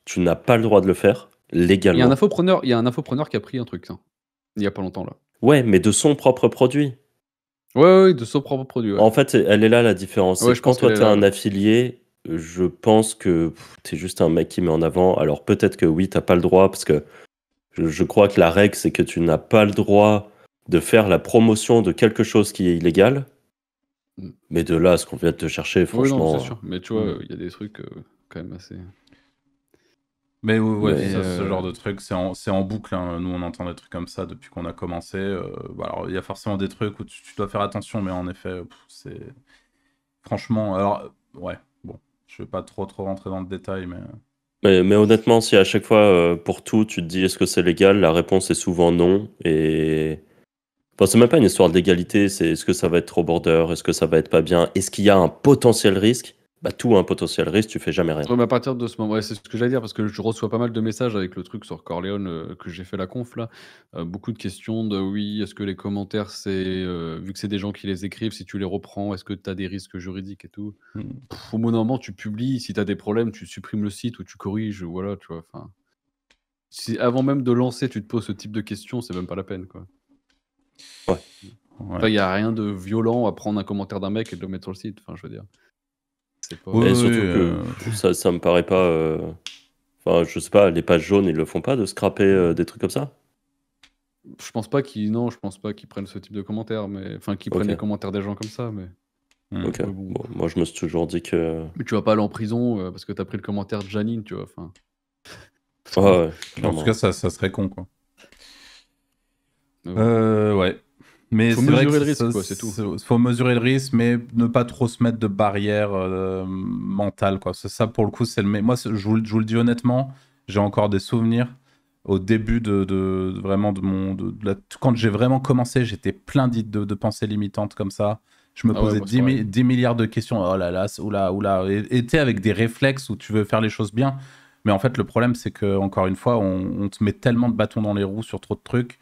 Tu n'as pas le droit de le faire Il y a un légalement. infopreneur qui a pris un truc, ça, il y a pas longtemps, là. Ouais, mais de son propre produit. Ouais, de son propre produit, ouais. En fait, elle est là la différence. Ouais, C'est je que quand pense toi, qu'elle est tu es là, un ouais. affilié, je pense que tu es juste un mec qui met en avant. Alors peut-être que oui, tu pas le droit, parce que je crois que la règle, c'est que tu n'as pas le droit de faire la promotion de quelque chose qui est illégal. Mmh. Mais de là à ce qu'on vient de te chercher, Oui, non, c'est franchement... sûr. Mais tu vois, il y a des trucs, quand même assez... Mais ouais, Mais, ce genre de truc, c'est en boucle, hein. Nous, on entend des trucs comme ça depuis qu'on a commencé. Alors, il y a forcément des trucs où tu dois faire attention, mais en effet, c'est... Franchement, alors, ouais, bon, je vais pas trop rentrer dans le détail, mais... mais honnêtement, si à chaque fois, pour tout, tu te dis est-ce que c'est légal, la réponse est souvent non. Et... Enfin, c'est même pas une histoire de légalité, c'est est-ce que ça va être trop border, est-ce que ça va être pas bien, est-ce qu'il y a un potentiel risque? Bah, tout a un potentiel risque, tu fais jamais rien. Ouais, mais à partir de ce moment, ouais, c'est ce que j'allais dire, parce que je reçois pas mal de messages avec le truc sur Corleone, que j'ai fait la conf là. Beaucoup de questions de: «Oui, est-ce que les commentaires, c'est, vu que c'est des gens qui les écrivent, si tu les reprends, est-ce que tu as des risques juridiques et tout?» Au bout d'un moment, tu publies, si tu as des problèmes, tu supprimes le site ou tu corriges, voilà, tu vois? Enfin, si avant même de lancer, tu te poses ce type de questions, c'est même pas la peine, quoi. Ouais. Enfin, Ouais. il y a rien de violent à prendre un commentaire d'un mec et de le mettre sur le site, enfin, je veux dire. C'est pas Oui, Et surtout que ça me paraît pas... Enfin, je sais pas, les pages jaunes, ils le font pas de scraper des trucs comme ça? je pense pas qu'ils prennent ce type de commentaires, mais enfin, qu'ils prennent les Ok, commentaires des gens comme ça, mais ok. mais bon. Bon, moi, je me suis toujours dit que... Mais tu vas pas aller en prison, parce que tu as pris le commentaire de Janine, tu vois? Enfin, Ouais, bon, ouais, en tout clairement. cas, ça serait con, quoi. mais voilà. Ouais. Mais Faut c'est vrai que mesurer le risque, quoi, c'est tout. faut mesurer le risque, mais ne pas trop se mettre de barrières mentales, quoi. C'est ça, pour le coup, c'est moi, je vous le dis honnêtement, j'ai encore des souvenirs. Au début vraiment quand j'ai vraiment commencé, j'étais plein de pensées limitantes comme ça. Je me Ah ouais, posais moi, c'est pareil. 10 milliards de questions. Oh là là, oula. Et t'es avec des réflexes où tu veux faire les choses bien. Mais en fait, le problème, c'est que, encore une fois, on te met tellement de bâtons dans les roues sur trop de trucs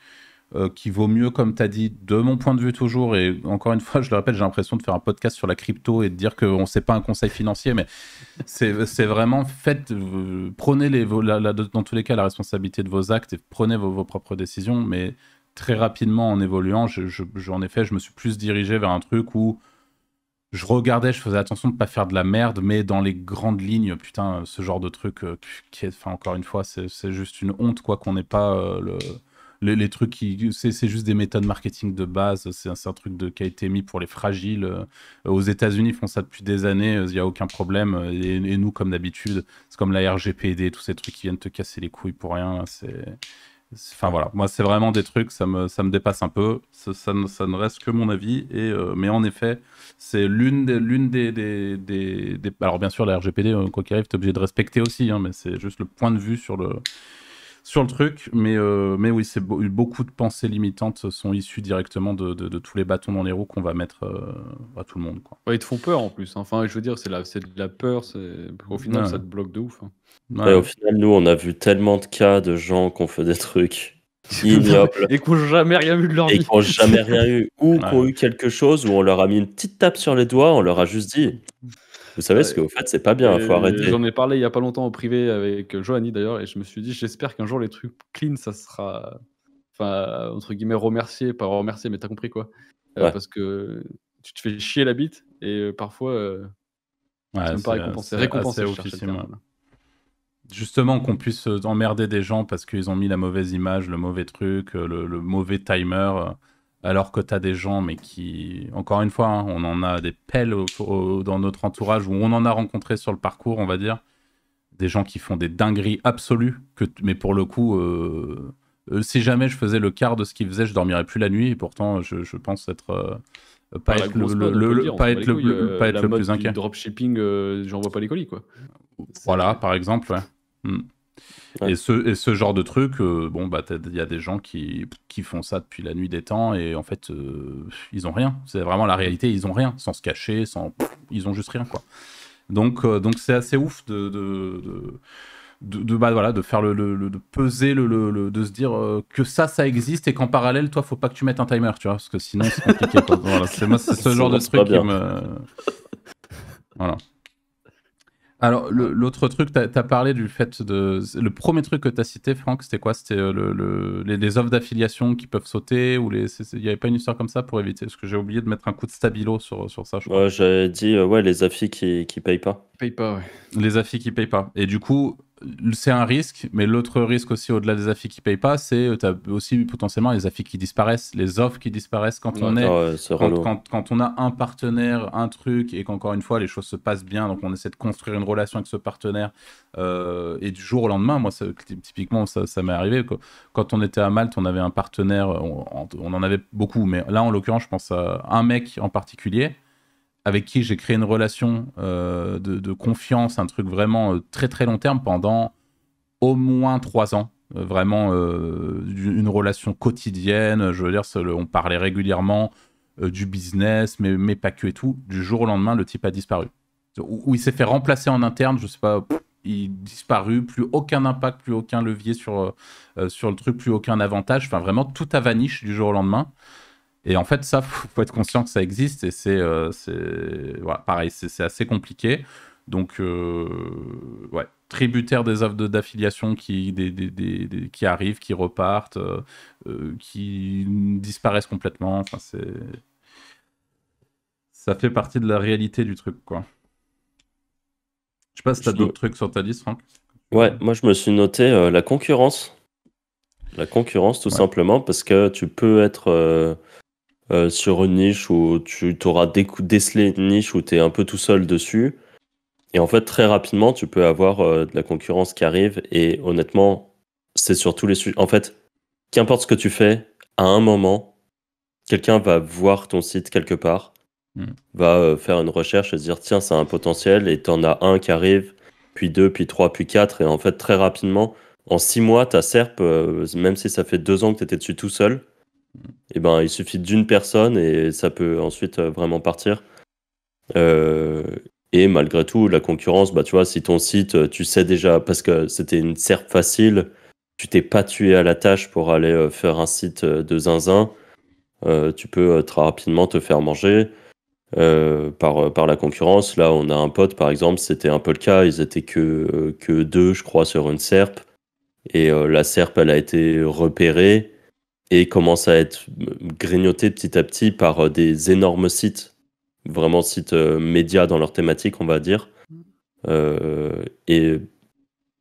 qu'il vaut mieux, comme tu as dit, de mon point de vue toujours, et encore une fois, je le répète, j'ai l'impression de faire un podcast sur la crypto et de dire qu'on ne sait pas un conseil financier, mais c'est vraiment, prenez dans tous les cas la responsabilité de vos actes et prenez vos propres décisions, mais très rapidement, en évoluant, en effet, je me suis plus dirigé vers un truc où je regardais, je faisais attention de ne pas faire de la merde, mais dans les grandes lignes, putain, ce genre de truc, enfin, encore une fois, c'est juste une honte, quoi, qu'on n'ait pas les trucs c'est juste des méthodes marketing de base, c'est un truc qui a été mis pour les fragiles. Aux États-Unis, ils font ça depuis des années, il n'y a aucun problème. Et nous, comme d'habitude, c'est comme la RGPD, tous ces trucs qui viennent te casser les couilles pour rien. Enfin voilà, moi c'est vraiment des trucs, ça me dépasse un peu, ça ne reste que mon avis, mais en effet, c'est l'une des... Alors bien sûr, la RGPD, quoi qu'il arrive, t'es obligé de respecter aussi, hein, mais c'est juste le point de vue sur le truc, mais oui, beaucoup de pensées limitantes sont issues directement de tous les bâtons dans les roues qu'on va mettre à tout le monde, quoi. Ouais, ils te font peur en plus, hein. Enfin, je veux dire, c'est de la peur, au final, Ouais. ça te bloque de ouf, hein. Ouais, au final, nous, on a vu tellement de cas de gens qui ont fait des trucs ignobles Et qui n'ont jamais rien vu de leur et vie. qui n'ont jamais rien eu, ou qui ont Ouais. eu quelque chose où on leur a mis une petite tape sur les doigts, on leur a juste dit, vous savez, ce Ouais. qu'au fait, c'est pas bien, il faut arrêter. J'en ai parlé il y a pas longtemps au privé avec Johanny d'ailleurs, et je me suis dit, j'espère qu'un jour les trucs clean, ça sera, enfin, entre guillemets, remercié, pas remercié, mais t'as compris quoi. Ouais. Parce que tu te fais chier la bite et parfois, Ouais, c'est même pas récompensé. c'est Récompensé, assez je cherchais le officiel, terme. ouais. Justement, qu'on puisse emmerder des gens parce qu'ils ont mis la mauvaise image, le mauvais truc, le mauvais timer, alors que t'as des gens, mais qui, encore une fois, hein, on en a des pelles dans notre entourage, où on en a rencontré sur le parcours, on va dire, des gens qui font des dingueries absolues, mais pour le coup, si jamais je faisais le quart de ce qu'ils faisaient, je dormirais plus la nuit, et pourtant, je pense être... pas La être grosse mode, on peut le dire, on pas s'en bat être les couilles, pas être la le mode plus du inquiet. dropshipping, j'envoie pas les colis quoi. Voilà, par exemple, ouais. Ouais. Et ce genre de truc, bon, bah, il y a des gens qui font ça depuis la nuit des temps, et en fait, ils ont rien. C'est vraiment la réalité, ils ont rien, sans se cacher, ils ont juste rien, quoi. Donc c'est assez ouf bah, voilà, de faire de peser, de se dire que ça existe, et qu'en parallèle, toi, faut pas que tu mettes un timer, tu vois, parce que sinon, c'est compliqué, quoi. Voilà, c'est ce genre de Sinon, c'est pas truc qui bien. me... Voilà. Alors, l'autre truc, t'as parlé du fait de... Le premier truc que t'as cité, Franck, c'était quoi? C'était les offres d'affiliation qui peuvent sauter, ou il n'y avait pas une histoire comme ça pour éviter? Parce que j'ai oublié de mettre un coup de stabilo sur ça, je crois. Ouais, j'avais dit, ouais, les affis qui payent pas. Paye pas, ouais. Les affis qui payent pas. Et du coup, c'est un risque, mais l'autre risque aussi, au-delà des affis qui payent pas, c'est t'as aussi potentiellement les affis qui disparaissent, les offres qui disparaissent quand on est... Ah ouais, c'est relou. Quand on a un partenaire, un truc, et qu'encore une fois, les choses se passent bien, donc on essaie de construire une relation avec ce partenaire, et du jour au lendemain, moi, typiquement, ça m'est arrivé. Quand on était à Malte, on avait un partenaire, on en avait beaucoup, mais là, en l'occurrence, je pense à un mec en particulier, avec qui j'ai créé une relation de confiance, un truc vraiment très très long terme pendant au moins 3 ans. Vraiment une relation quotidienne, je veux dire, on parlait régulièrement du business, mais pas que et tout. Du jour au lendemain, le type a disparu. Ou il s'est fait remplacer en interne, je sais pas, il disparu, plus aucun impact, plus aucun levier sur le truc, plus aucun avantage. Enfin, vraiment, tout a vanish du jour au lendemain. Et en fait, ça, faut être conscient que ça existe, et c'est voilà, pareil, c'est assez compliqué. Donc, ouais, tributaire des offres d'affiliation qui arrivent, qui repartent, qui disparaissent complètement. Enfin, ça fait partie de la réalité du truc, quoi. Je sais pas si t'as d'autres trucs sur ta liste, Franck. Ouais, moi je me suis noté la concurrence. La concurrence, tout simplement, parce que tu peux être sur une niche où tu t'auras décelé une niche où tu es un peu tout seul dessus. Et en fait, très rapidement, tu peux avoir de la concurrence qui arrive. Et honnêtement, c'est sur tous les sujets. En fait, qu'importe ce que tu fais, à un moment, quelqu'un va voir ton site quelque part, va faire une recherche et se dire, tiens, c'est un potentiel. Et tu en as un qui arrive, puis 2, puis 3, puis 4. Et en fait, très rapidement, en 6 mois, ta SERP, même si ça fait 2 ans que tu étais dessus tout seul, et ben, il suffit d'une personne et ça peut ensuite vraiment partir. Et malgré tout, la concurrence, bah, tu vois, si ton site, tu sais déjà, parce que c'était une SERP facile, tu t'es pas tué à la tâche pour aller faire un site de zinzin, tu peux très rapidement te faire manger par la concurrence. Là, on a un pote, par exemple, c'était un peu le cas, ils étaient que 2, je crois, sur une SERP, et la SERP, elle a été repérée et commence à être grignotée petit à petit par des énormes sites, vraiment sites médias dans leur thématique, on va dire. Et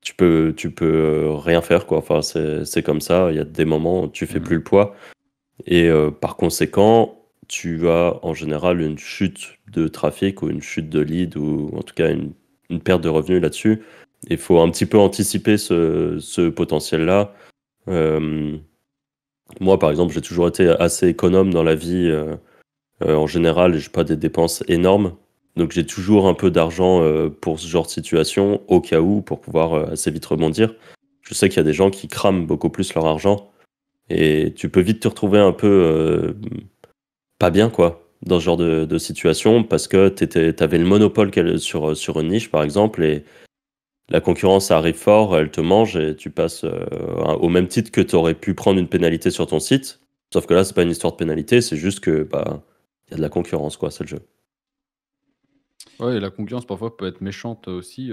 tu peux rien faire, quoi. Enfin, c'est comme ça, il y a des moments où tu fais plus le poids. Et par conséquent, tu as en général une chute de trafic ou une chute de lead, ou en tout cas une perte de revenus là-dessus. Il faut un petit peu anticiper ce potentiel-là. Moi, par exemple, j'ai toujours été assez économe dans la vie en général, et j'ai pas des dépenses énormes. Donc j'ai toujours un peu d'argent pour ce genre de situation, au cas où, pour pouvoir assez vite rebondir. Je sais qu'il y a des gens qui crament beaucoup plus leur argent, et tu peux vite te retrouver un peu pas bien, quoi, dans ce genre de situation, parce que t'avais le monopole sur une niche, par exemple, et la concurrence arrive fort, elle te mange, et tu passes au même titre que tu aurais pu prendre une pénalité sur ton site. Sauf que là, c'est pas une histoire de pénalité, c'est juste que bah il y a de la concurrence, quoi, c'est le jeu. Ouais, et la concurrence parfois peut être méchante aussi.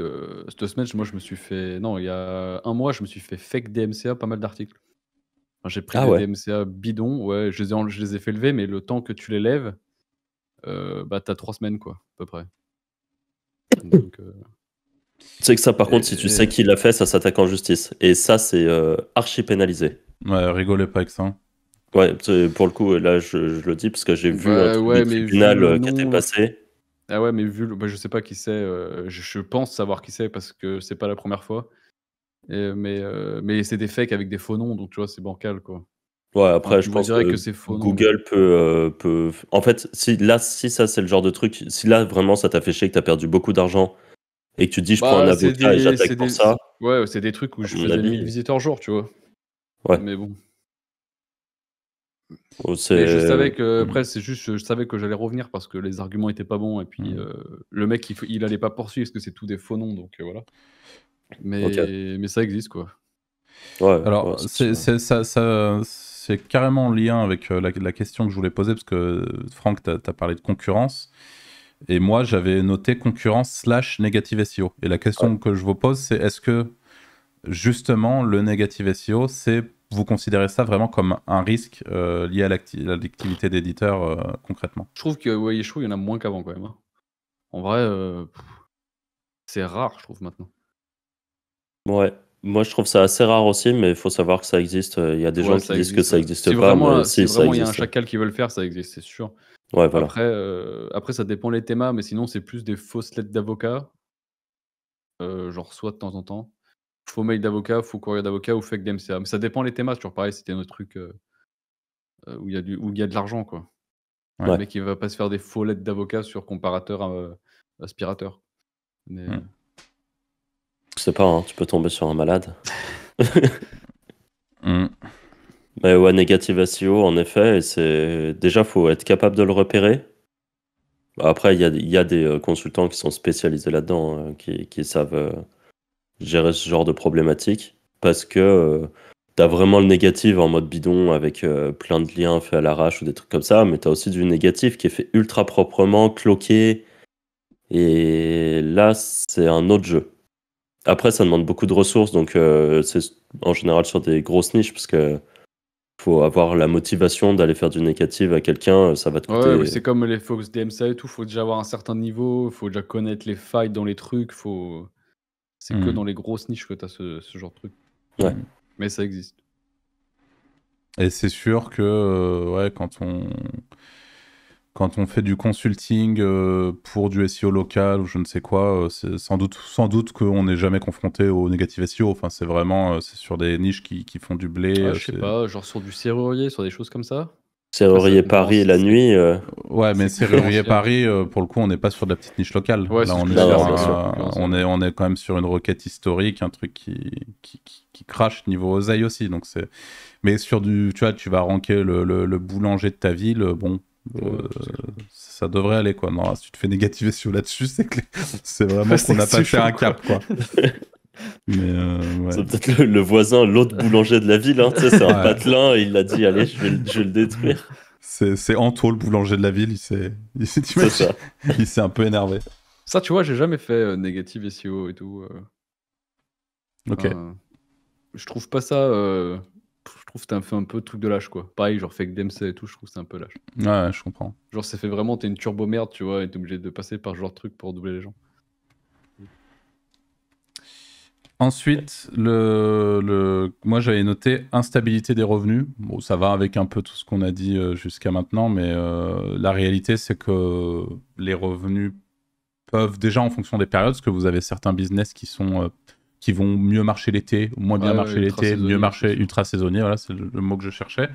Cette semaine, moi je me suis fait non, il y a un mois, je me suis fait fake DMCA pas mal d'articles. Enfin, j'ai pris Ah des ouais. DMCA bidons, ouais, je les ai fait lever, mais le temps que tu les lèves, bah, tu as 3 semaines quoi, à peu près. Donc Tu sais que ça, par contre, si tu sais et qui l'a fait, ça s'attaque en justice. Et ça, c'est archi pénalisé. Ouais, rigolez pas avec ça. Ouais, pour le coup, là, je le dis parce que j'ai vu un bah, truc du ouais, mais vu tribunal le qui était nom passé. ah ouais, mais vu le bah, je sais pas qui c'est, je pense savoir qui c'est parce que c'est pas la première fois mais c'est des fakes avec des faux noms donc tu vois, c'est bancal quoi. Ouais, Enfin, après, tu je vois pense direct que que c'est faux noms. Google peut... En fait, si ça, c'est le genre de truc, si là, vraiment, ça t'a fait chier, que t'as perdu beaucoup d'argent, et que tu te dis, je prends un Bah, avocat et j'attaque pour ça, ouais, c'est des trucs où à je mon faisais 1000 avis, visiteurs jour, tu vois? ouais. Mais bon. Oh, Mais je c'est... savais que Hmm. après c'est juste, je savais que j'allais revenir parce que les arguments étaient pas bons et puis, Hmm. le mec il allait pas poursuivre parce que c'est tout des faux noms donc, voilà. Ok. Mais ça existe quoi. Ouais, ouais, Alors, c'est sûr. c'est carrément en lien avec la question que je voulais poser, parce que Franck, tu as parlé de concurrence, et moi, j'avais noté concurrence slash négative SEO. Et la Ouais. question que je vous pose, c'est est-ce que, justement, le négative SEO, vous considérez ça vraiment comme un risque lié à l'activité d'éditeur concrètement? Je trouve que ouais, je trouve il y en a moins qu'avant quand même, hein. En vrai, c'est rare je trouve maintenant. Ouais. Moi, je trouve ça assez rare aussi, mais il faut savoir que ça existe. Il y a des Ouais, gens qui ça disent que existe, ça ouais. n'existe pas, mais Si si, ça vraiment il y a un existe. chacal qui veut le faire, ça existe, c'est sûr. Ouais, voilà. Après ça dépend les thémas, mais sinon c'est plus des fausses lettres d'avocat, genre soit de temps en temps. Faux mail d'avocat, faux courrier d'avocat ou fake DMCA. Mais ça dépend les thémas, c'est toujours pareil, c'était un autre truc, où il y a de l'argent, quoi. Le Ouais. Ouais. mec, il va pas se faire des faux lettres d'avocat sur comparateur, aspirateur. Mais, Hmm. Je sais pas, hein, tu peux tomber sur un malade. Hmm. Mais ouais, négative SEO, en effet, et c'est déjà, faut être capable de le repérer. Après, il y a des consultants qui sont spécialisés là-dedans, qui savent gérer ce genre de problématique, parce que tu as vraiment le négatif en mode bidon avec plein de liens faits à l'arrache ou des trucs comme ça, mais tu as aussi du négatif qui est fait ultra proprement, cloqué, et là, c'est un autre jeu. Après, ça demande beaucoup de ressources, donc c'est en général sur des grosses niches, parce que faut avoir la motivation d'aller faire du négatif à quelqu'un, ça va te ouais, mais coûter. c'est comme les faux DMCA et tout, faut déjà avoir un certain niveau, faut déjà connaître les failles dans les trucs, c'est que Hmm. dans les grosses niches que tu as ce genre de truc. Ouais. Hmm. Mais ça existe. Et c'est sûr que ouais, quand on fait du consulting pour du SEO local ou je ne sais quoi, c'est sans doute qu'on n'est jamais confronté au négatif SEO. Enfin, c'est vraiment c'est sur des niches qui font du blé. Ah, je sais pas, genre sur du serrurier, sur des choses comme ça? Après Serrurier Paris la nuit. Ouais, mais c'est Serrurier concurrentiel. Paris, pour le coup, on n'est pas sur de la petite niche locale. Ouais, Là, c'est ce on que est j'allais Non, dire, non, sur ouais, bien ouais, sûr. concurrentiel, on ouais. on est quand même sur une requête historique, un truc qui crache niveau oseille aussi. Donc mais sur tu vois, tu vas ranker le boulanger de ta ville, bon, Ouais, c'est ça devrait aller, quoi. Non, si tu te fais négativer sur là-dessus, c'est vraiment c'est qu'on a que c'est passé chaud, un quoi. cap, quoi. Mais ouais. C'est peut-être le voisin, l'autre boulanger de la ville, hein, tu sais, c'est un Ouais. patelin, et il a dit, allez, je vais le détruire. C'est Anto, le boulanger de la ville, C'est t'imagines, ça. il s'est un peu énervé. Ça, tu vois, j'ai jamais fait, négative SEO et tout, Ok. enfin, je trouve pas ça, je trouve que c'est un peu truc de lâche, quoi. Pareil, genre fake DMCA et tout, je trouve que c'est un peu lâche. Ouais, je comprends. Genre, ça fait vraiment, tu es une turbo merde, tu vois? Et tu es obligé de passer par ce genre de truc pour doubler les gens. Ensuite, moi j'avais noté instabilité des revenus. Bon, ça va avec un peu tout ce qu'on a dit jusqu'à maintenant, mais la réalité c'est que les revenus peuvent déjà en fonction des périodes, parce que vous avez certains business qui sont qui vont mieux marcher l'été, moins bien marcher l'été, mieux marcher ultra saisonnier, voilà, c'est le mot que je cherchais.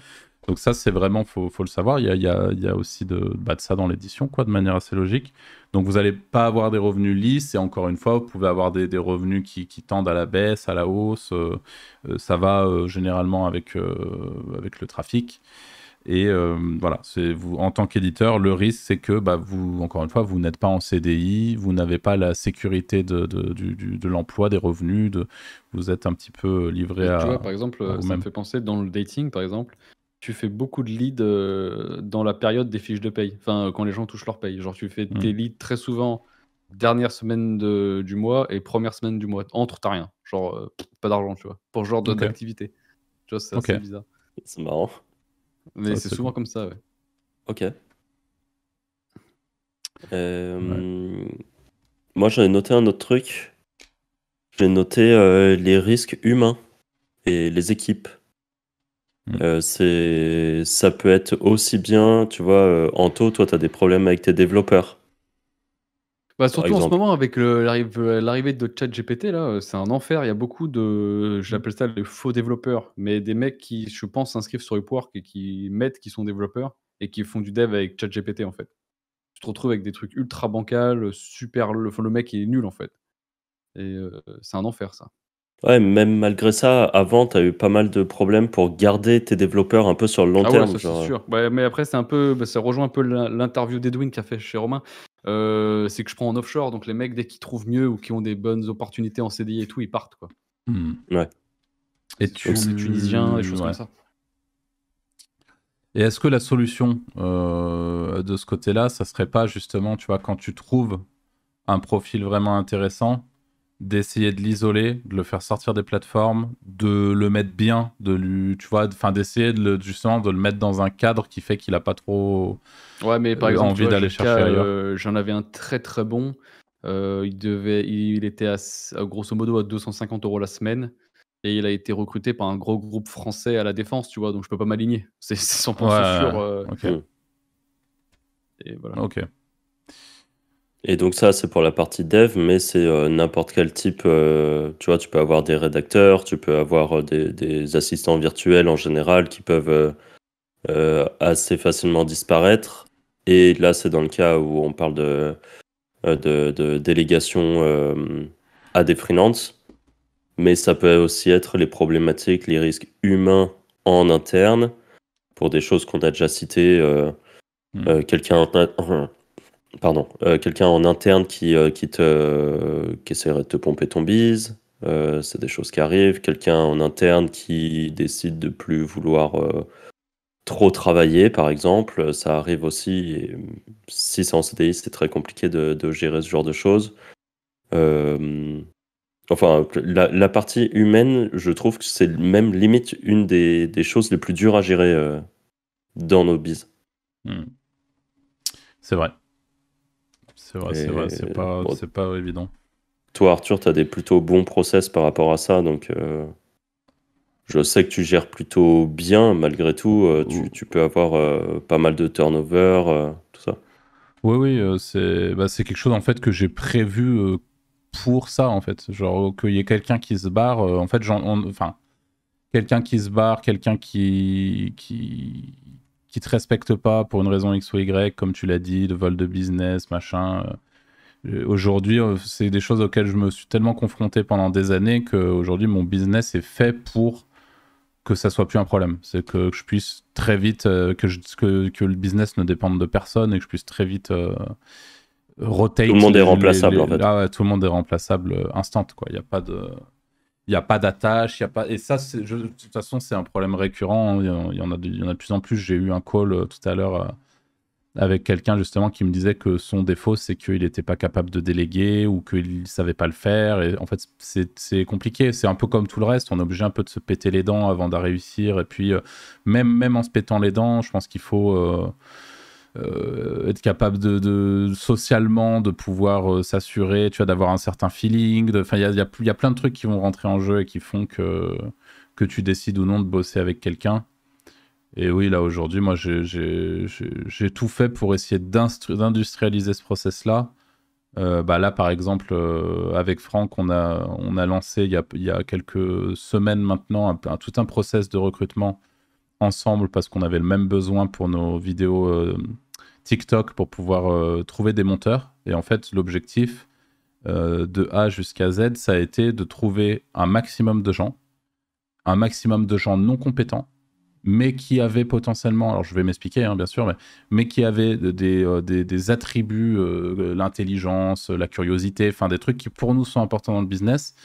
Donc ça, c'est vraiment, faut le savoir, il y a aussi de ça dans l'édition, quoi, de manière assez logique. Donc vous n'allez pas avoir des revenus lisses, et encore une fois, vous pouvez avoir des revenus qui tendent à la baisse, à la hausse, ça va généralement avec le trafic. Et voilà, vous, en tant qu'éditeur, le risque, c'est que vous, encore une fois, vous n'êtes pas en CDI, vous n'avez pas la sécurité de l'emploi, des revenus, vous êtes un petit peu livré à. Tu vois, par exemple, ça me fait penser dans le dating, par exemple, tu fais beaucoup de leads dans la période des fiches de paye, enfin, quand les gens touchent leur paye. Genre, tu fais tes leads très souvent dernière semaine du mois et première semaine du mois. Entre, t'as rien. Genre, pas d'argent, tu vois, pour ce genre d'activité. Tu vois, c'est assez bizarre. C'est marrant. Mais c'est souvent comme ça, ouais. Ok. Moi, j'en ai noté un autre truc. J'ai noté les risques humains et les équipes. Ça peut être aussi bien, tu vois, Anto, toi, tu as des problèmes avec tes développeurs. Surtout en ce moment, avec l'arrivée de ChatGPT, là, c'est un enfer. Il y a beaucoup de, j'appelle ça les faux développeurs, mais des mecs qui, je pense, s'inscrivent sur Upwork et qui mettent qu'ils sont développeurs et qui font du dev avec ChatGPT, en fait. Tu te retrouves avec des trucs ultra bancals, le mec il est nul, en fait. Et c'est un enfer, ça. Ouais, même malgré ça, avant, tu as eu pas mal de problèmes pour garder tes développeurs un peu sur le long terme. Ouais, ça, c'est sûr. Mais après, c'est un peu, ça rejoint un peu l'interview d'Edwin qu'a fait chez Romain. C'est que je prends en offshore, donc les mecs, dès qu'ils trouvent mieux ou qui ont des bonnes opportunités en CDI et tout, ils partent, quoi. Ouais. Et c'est tunisien, des choses comme ça. Et est-ce que la solution de ce côté-là, ça serait pas justement, tu vois, quand tu trouves un profil vraiment intéressant, d'essayer de l'isoler, de le faire sortir des plateformes, de le mettre bien, d'essayer justement de le mettre dans un cadre qui fait qu'il a pas trop mais par exemple, envie d'aller chercher ailleurs. J'en avais un très très bon. Il était à grosso modo à 250 € la semaine. Et il a été recruté par un gros groupe français à la défense, tu vois, donc je peux pas m'aligner. C'est 100% sûr. Ok. Et voilà. Ok. Et donc ça, c'est pour la partie dev, mais c'est n'importe quel type. Tu vois, tu peux avoir des rédacteurs, tu peux avoir des assistants virtuels en général qui peuvent assez facilement disparaître. Et là, c'est dans le cas où on parle de délégation à des freelances. Mais ça peut aussi être les problématiques, les risques humains en interne, pour des choses qu'on a déjà citées. Quelqu'un en interne qui essaierait de te pomper ton bise, c'est des choses qui arrivent. Quelqu'un en interne qui décide de plus vouloir trop travailler, par exemple, ça arrive aussi. Et si c'est en CDI, c'est très compliqué de gérer ce genre de choses. Enfin, la partie humaine, je trouve que c'est même limite une des choses les plus dures à gérer dans nos bises. C'est vrai. C'est pas évident. Toi, Arthur, tu as des plutôt bons process par rapport à ça, donc je sais que tu gères plutôt bien, malgré tout. Tu peux avoir pas mal de turnover, tout ça. Oui, c'est quelque chose en fait que j'ai prévu pour ça, en fait. Genre qu'il y ait quelqu'un qui se barre, en fait, quelqu'un qui se barre, quelqu'un qui te respecte pas pour une raison X ou Y, comme tu l'as dit, de vol de business, machin. Aujourd'hui, c'est des choses auxquelles je me suis tellement confronté pendant des années qu'aujourd'hui, mon business est fait pour que ça soit plus un problème. C'est que je puisse très vite, que le business ne dépende de personne et que je puisse très vite rotate. Tout le monde est remplaçable, en fait. Ouais, tout le monde est remplaçable instant, quoi. Il n'y a pas d'attache, il y a pas. Et ça, de toute façon, c'est un problème récurrent. Il y en a de plus en plus. J'ai eu un call tout à l'heure avec quelqu'un justement qui me disait que son défaut, c'est qu'il n'était pas capable de déléguer ou qu'il ne savait pas le faire. Et en fait, c'est compliqué. C'est un peu comme tout le reste. On est obligé un peu de se péter les dents avant d'en réussir. Et puis, même en se pétant les dents, je pense qu'il faut être capable socialement de pouvoir s'assurer, tu vois, d'avoir un certain feeling. Enfin, il y a plein de trucs qui vont rentrer en jeu et qui font que tu décides ou non de bosser avec quelqu'un. Et oui, là, aujourd'hui, moi, j'ai tout fait pour essayer d'industrialiser ce process-là. Là, par exemple, avec Franck, on a lancé il y a quelques semaines maintenant tout un process de recrutement ensemble parce qu'on avait le même besoin pour nos vidéos TikTok pour pouvoir trouver des monteurs. Et en fait, l'objectif de A jusqu'à Z, ça a été de trouver un maximum de gens non compétents, mais qui avaient potentiellement, alors je vais m'expliquer bien sûr, mais qui avaient des attributs, l'intelligence, la curiosité, enfin des trucs qui pour nous sont importants dans le business.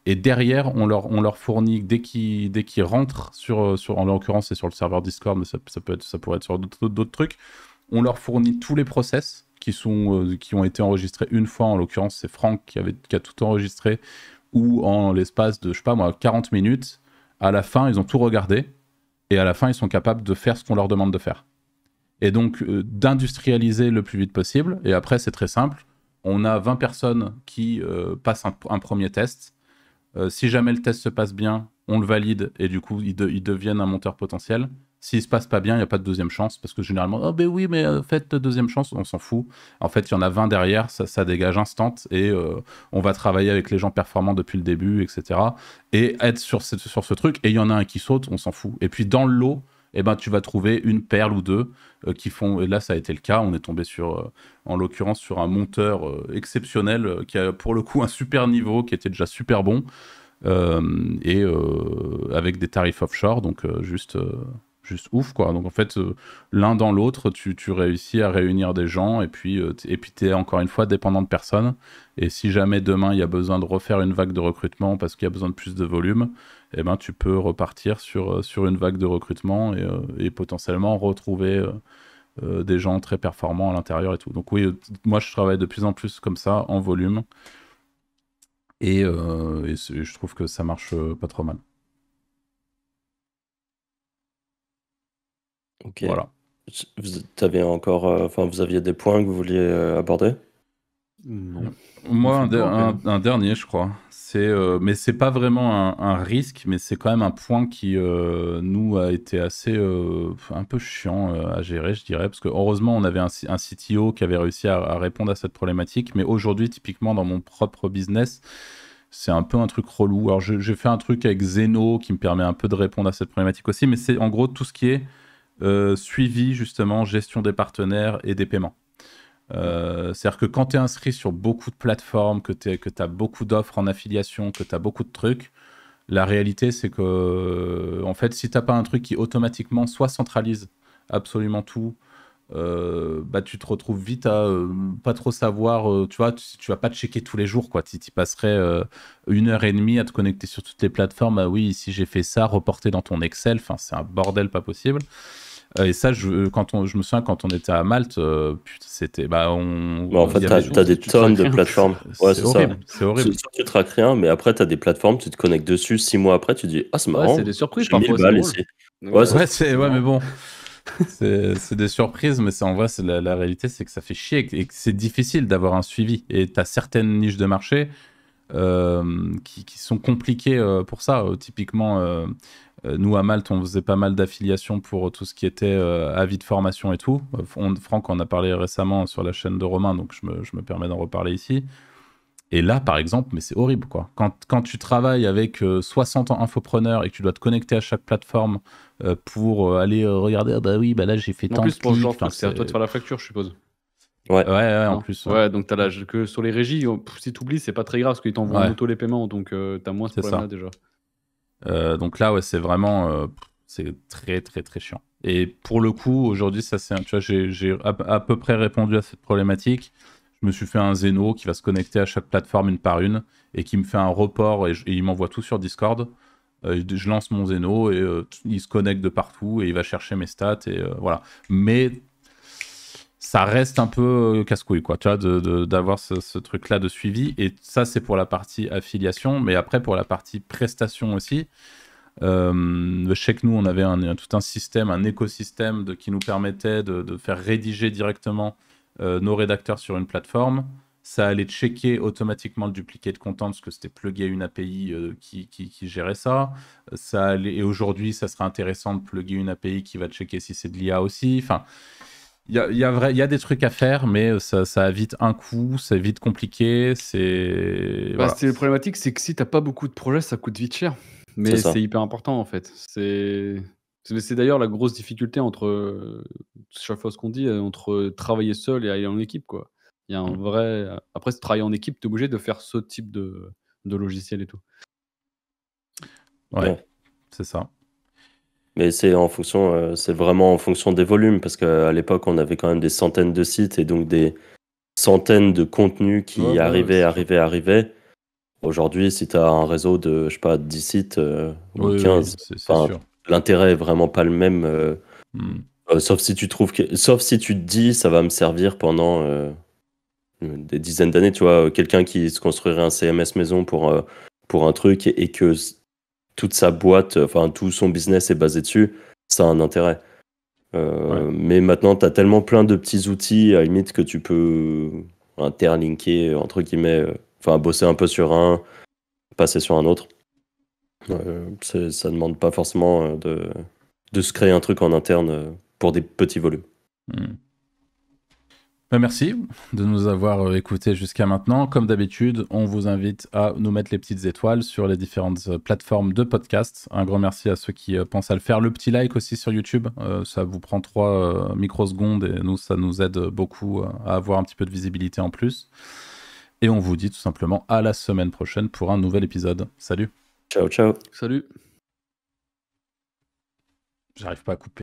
Et derrière, on leur fournit, dès qu'ils rentrent en l'occurrence c'est sur le serveur Discord, mais ça pourrait être sur d'autres trucs, on leur fournit tous les process qui ont été enregistrés une fois, en l'occurrence c'est Franck qui a tout enregistré, ou en l'espace de, je sais pas moi, 40 minutes, à la fin ils ont tout regardé, et à la fin ils sont capables de faire ce qu'on leur demande de faire. Et donc d'industrialiser le plus vite possible, et après c'est très simple, on a 20 personnes qui passent un premier test. Si jamais le test se passe bien, on le valide et du coup, ils deviennent un monteur potentiel. S'il se passe pas bien, il n'y a pas de deuxième chance parce que généralement, oh ben oui, mais faites deuxième chance, on s'en fout. En fait, il y en a 20 derrière, ça dégage instant et on va travailler avec les gens performants depuis le début, etc. Et être sur ce truc. Et il y en a un qui saute, on s'en fout. Et puis dans le lot, tu vas trouver une perle ou deux qui font. Et là, ça a été le cas. On est tombé en l'occurrence, sur un monteur exceptionnel qui a pour le coup un super niveau, qui était déjà super bon. Avec des tarifs offshore, donc juste ouf quoi. Donc en fait, l'un dans l'autre, tu réussis à réunir des gens et puis tu es encore une fois dépendant de personne. Et si jamais demain il y a besoin de refaire une vague de recrutement parce qu'il y a besoin de plus de volume, tu peux repartir sur une vague de recrutement et potentiellement retrouver des gens très performants à l'intérieur et tout. Donc oui, moi je travaille de plus en plus comme ça, en volume. Et je trouve que ça marche pas trop mal. Ok. Voilà. Vous aviez des points que vous vouliez aborder? Non. Moi, On fait le tour, un dernier, je crois. Mais c'est pas vraiment un risque, mais c'est quand même un point qui nous a été assez un peu chiant à gérer, je dirais, parce que heureusement on avait un CTO qui avait réussi à répondre à cette problématique. Mais aujourd'hui, typiquement dans mon propre business, c'est un peu un truc relou. Alors j'ai fait un truc avec Zeno qui me permet un peu de répondre à cette problématique aussi, mais c'est en gros tout ce qui est suivi, justement, gestion des partenaires et des paiements. C'est-à-dire que quand tu es inscrit sur beaucoup de plateformes, que tu as beaucoup d'offres en affiliation, que tu as beaucoup de trucs, la réalité c'est que en fait, si tu n'as pas un truc qui automatiquement soit centralise absolument tout, tu te retrouves vite à pas trop savoir, tu vois, tu vas pas te checker tous les jours, quoi. Tu passerais 1h30 à te connecter sur toutes les plateformes. Ah oui, ici j'ai fait ça, reporter dans ton Excel, enfin c'est un bordel pas possible. Et ça, je me souviens quand on était à Malte, c'était. En fait, t'as des tonnes de plateformes. Ouais, c'est horrible, ça. c'est horrible. Tu traques rien, mais après, t'as des plateformes, tu te connectes dessus, 6 mois après, tu dis, ah, c'est marrant. C'est des surprises j'ai 1000 parfois, balles c'est ici. drôle. Mais bon. C'est des surprises, mais en vrai, la réalité, c'est que ça fait chier et que c'est difficile d'avoir un suivi. Et tu as certaines niches de marché qui sont compliquées pour ça. Typiquement, nous à Malte, on faisait pas mal d'affiliations pour tout ce qui était avis de formation et tout. Franck en a parlé récemment sur la chaîne de Romain, donc je me permets d'en reparler ici. Et là, par exemple, mais c'est horrible, quoi. Quand tu travailles avec 60 infopreneurs et que tu dois te connecter à chaque plateforme pour aller regarder, là, j'ai fait tant de clics. En plus, pour ce genre de truc, c'est à toi de faire la facture, je suppose. Ouais, en plus. Ouais, donc t'as que sur les régies, si t'oublies, c'est pas très grave parce qu'ils t'envoient en auto les paiements, donc t'as moins ce problème-là déjà. Donc là, ouais, c'est vraiment... c'est très, très, très chiant. Et pour le coup, aujourd'hui, ça, tu vois, j'ai à peu près répondu à cette problématique. Je me suis fait un Zeno qui va se connecter à chaque plateforme une par une et qui me fait un report et il m'envoie tout sur Discord. Je lance mon Zeno et il se connecte de partout et il va chercher mes stats et voilà. Mais ça reste un peu casse-couille, quoi, tu vois, d'avoir ce truc-là de suivi. Et ça, c'est pour la partie affiliation. Mais après, pour la partie prestation aussi, je sais que nous, on avait tout un système, un écosystème qui nous permettait de faire rédiger directement nos rédacteurs sur une plateforme. Ça allait checker automatiquement le dupliqué de content parce que c'était plugué à une API qui gérait ça. Et aujourd'hui, ça serait intéressant de plugger une API qui va checker si c'est de l'IA aussi. Enfin, Il y a des trucs à faire, mais ça a vite un coût, c'est vite compliqué, Bah, voilà. c'est le problématique, c'est que si t'as pas beaucoup de projets, ça coûte vite cher. C'est Mais ça. c'est hyper important en fait. C'est d'ailleurs la grosse difficulté entre, chaque fois ce qu'on dit, entre travailler seul et aller en équipe, quoi. Il y a un Mm. vrai après si tu travailles en équipe, tu es obligé de faire ce type de logiciel et tout. Ouais, Ouais. c'est ça. Mais c'est vraiment en fonction des volumes, parce qu'à l'époque, on avait quand même des centaines de sites et donc des centaines de contenus Ouais, qui bah, ouais, c'est sûr. arrivaient. Aujourd'hui, si tu as un réseau de, je sais pas, 10 sites ou Oui, 15, c'est enfin, sûr. l'intérêt est vraiment pas le même. Mm. Sauf si sauf si tu te dis, ça va me servir pendant des dizaines d'années, tu vois, quelqu'un qui se construirait un CMS maison pour un truc et que toute sa boîte, enfin tout son business est basé dessus, ça a un intérêt. Ouais. Mais maintenant, tu as tellement plein de petits outils, à la limite, que tu peux interlinker, entre guillemets, enfin bosser un peu sur un, passer sur un autre. Ça demande pas forcément de se créer un truc en interne pour des petits volumes. Mm. Ben, merci de nous avoir écoutés jusqu'à maintenant. Comme d'habitude, on vous invite à nous mettre les petites étoiles sur les différentes plateformes de podcast. Un grand merci à ceux qui pensent à le faire. Le petit like aussi sur YouTube, ça vous prend 3 microsecondes et nous, ça nous aide beaucoup à avoir un petit peu de visibilité en plus. Et on vous dit tout simplement à la semaine prochaine pour un nouvel épisode. Salut. Ciao, ciao. Salut! J'arrive pas à couper.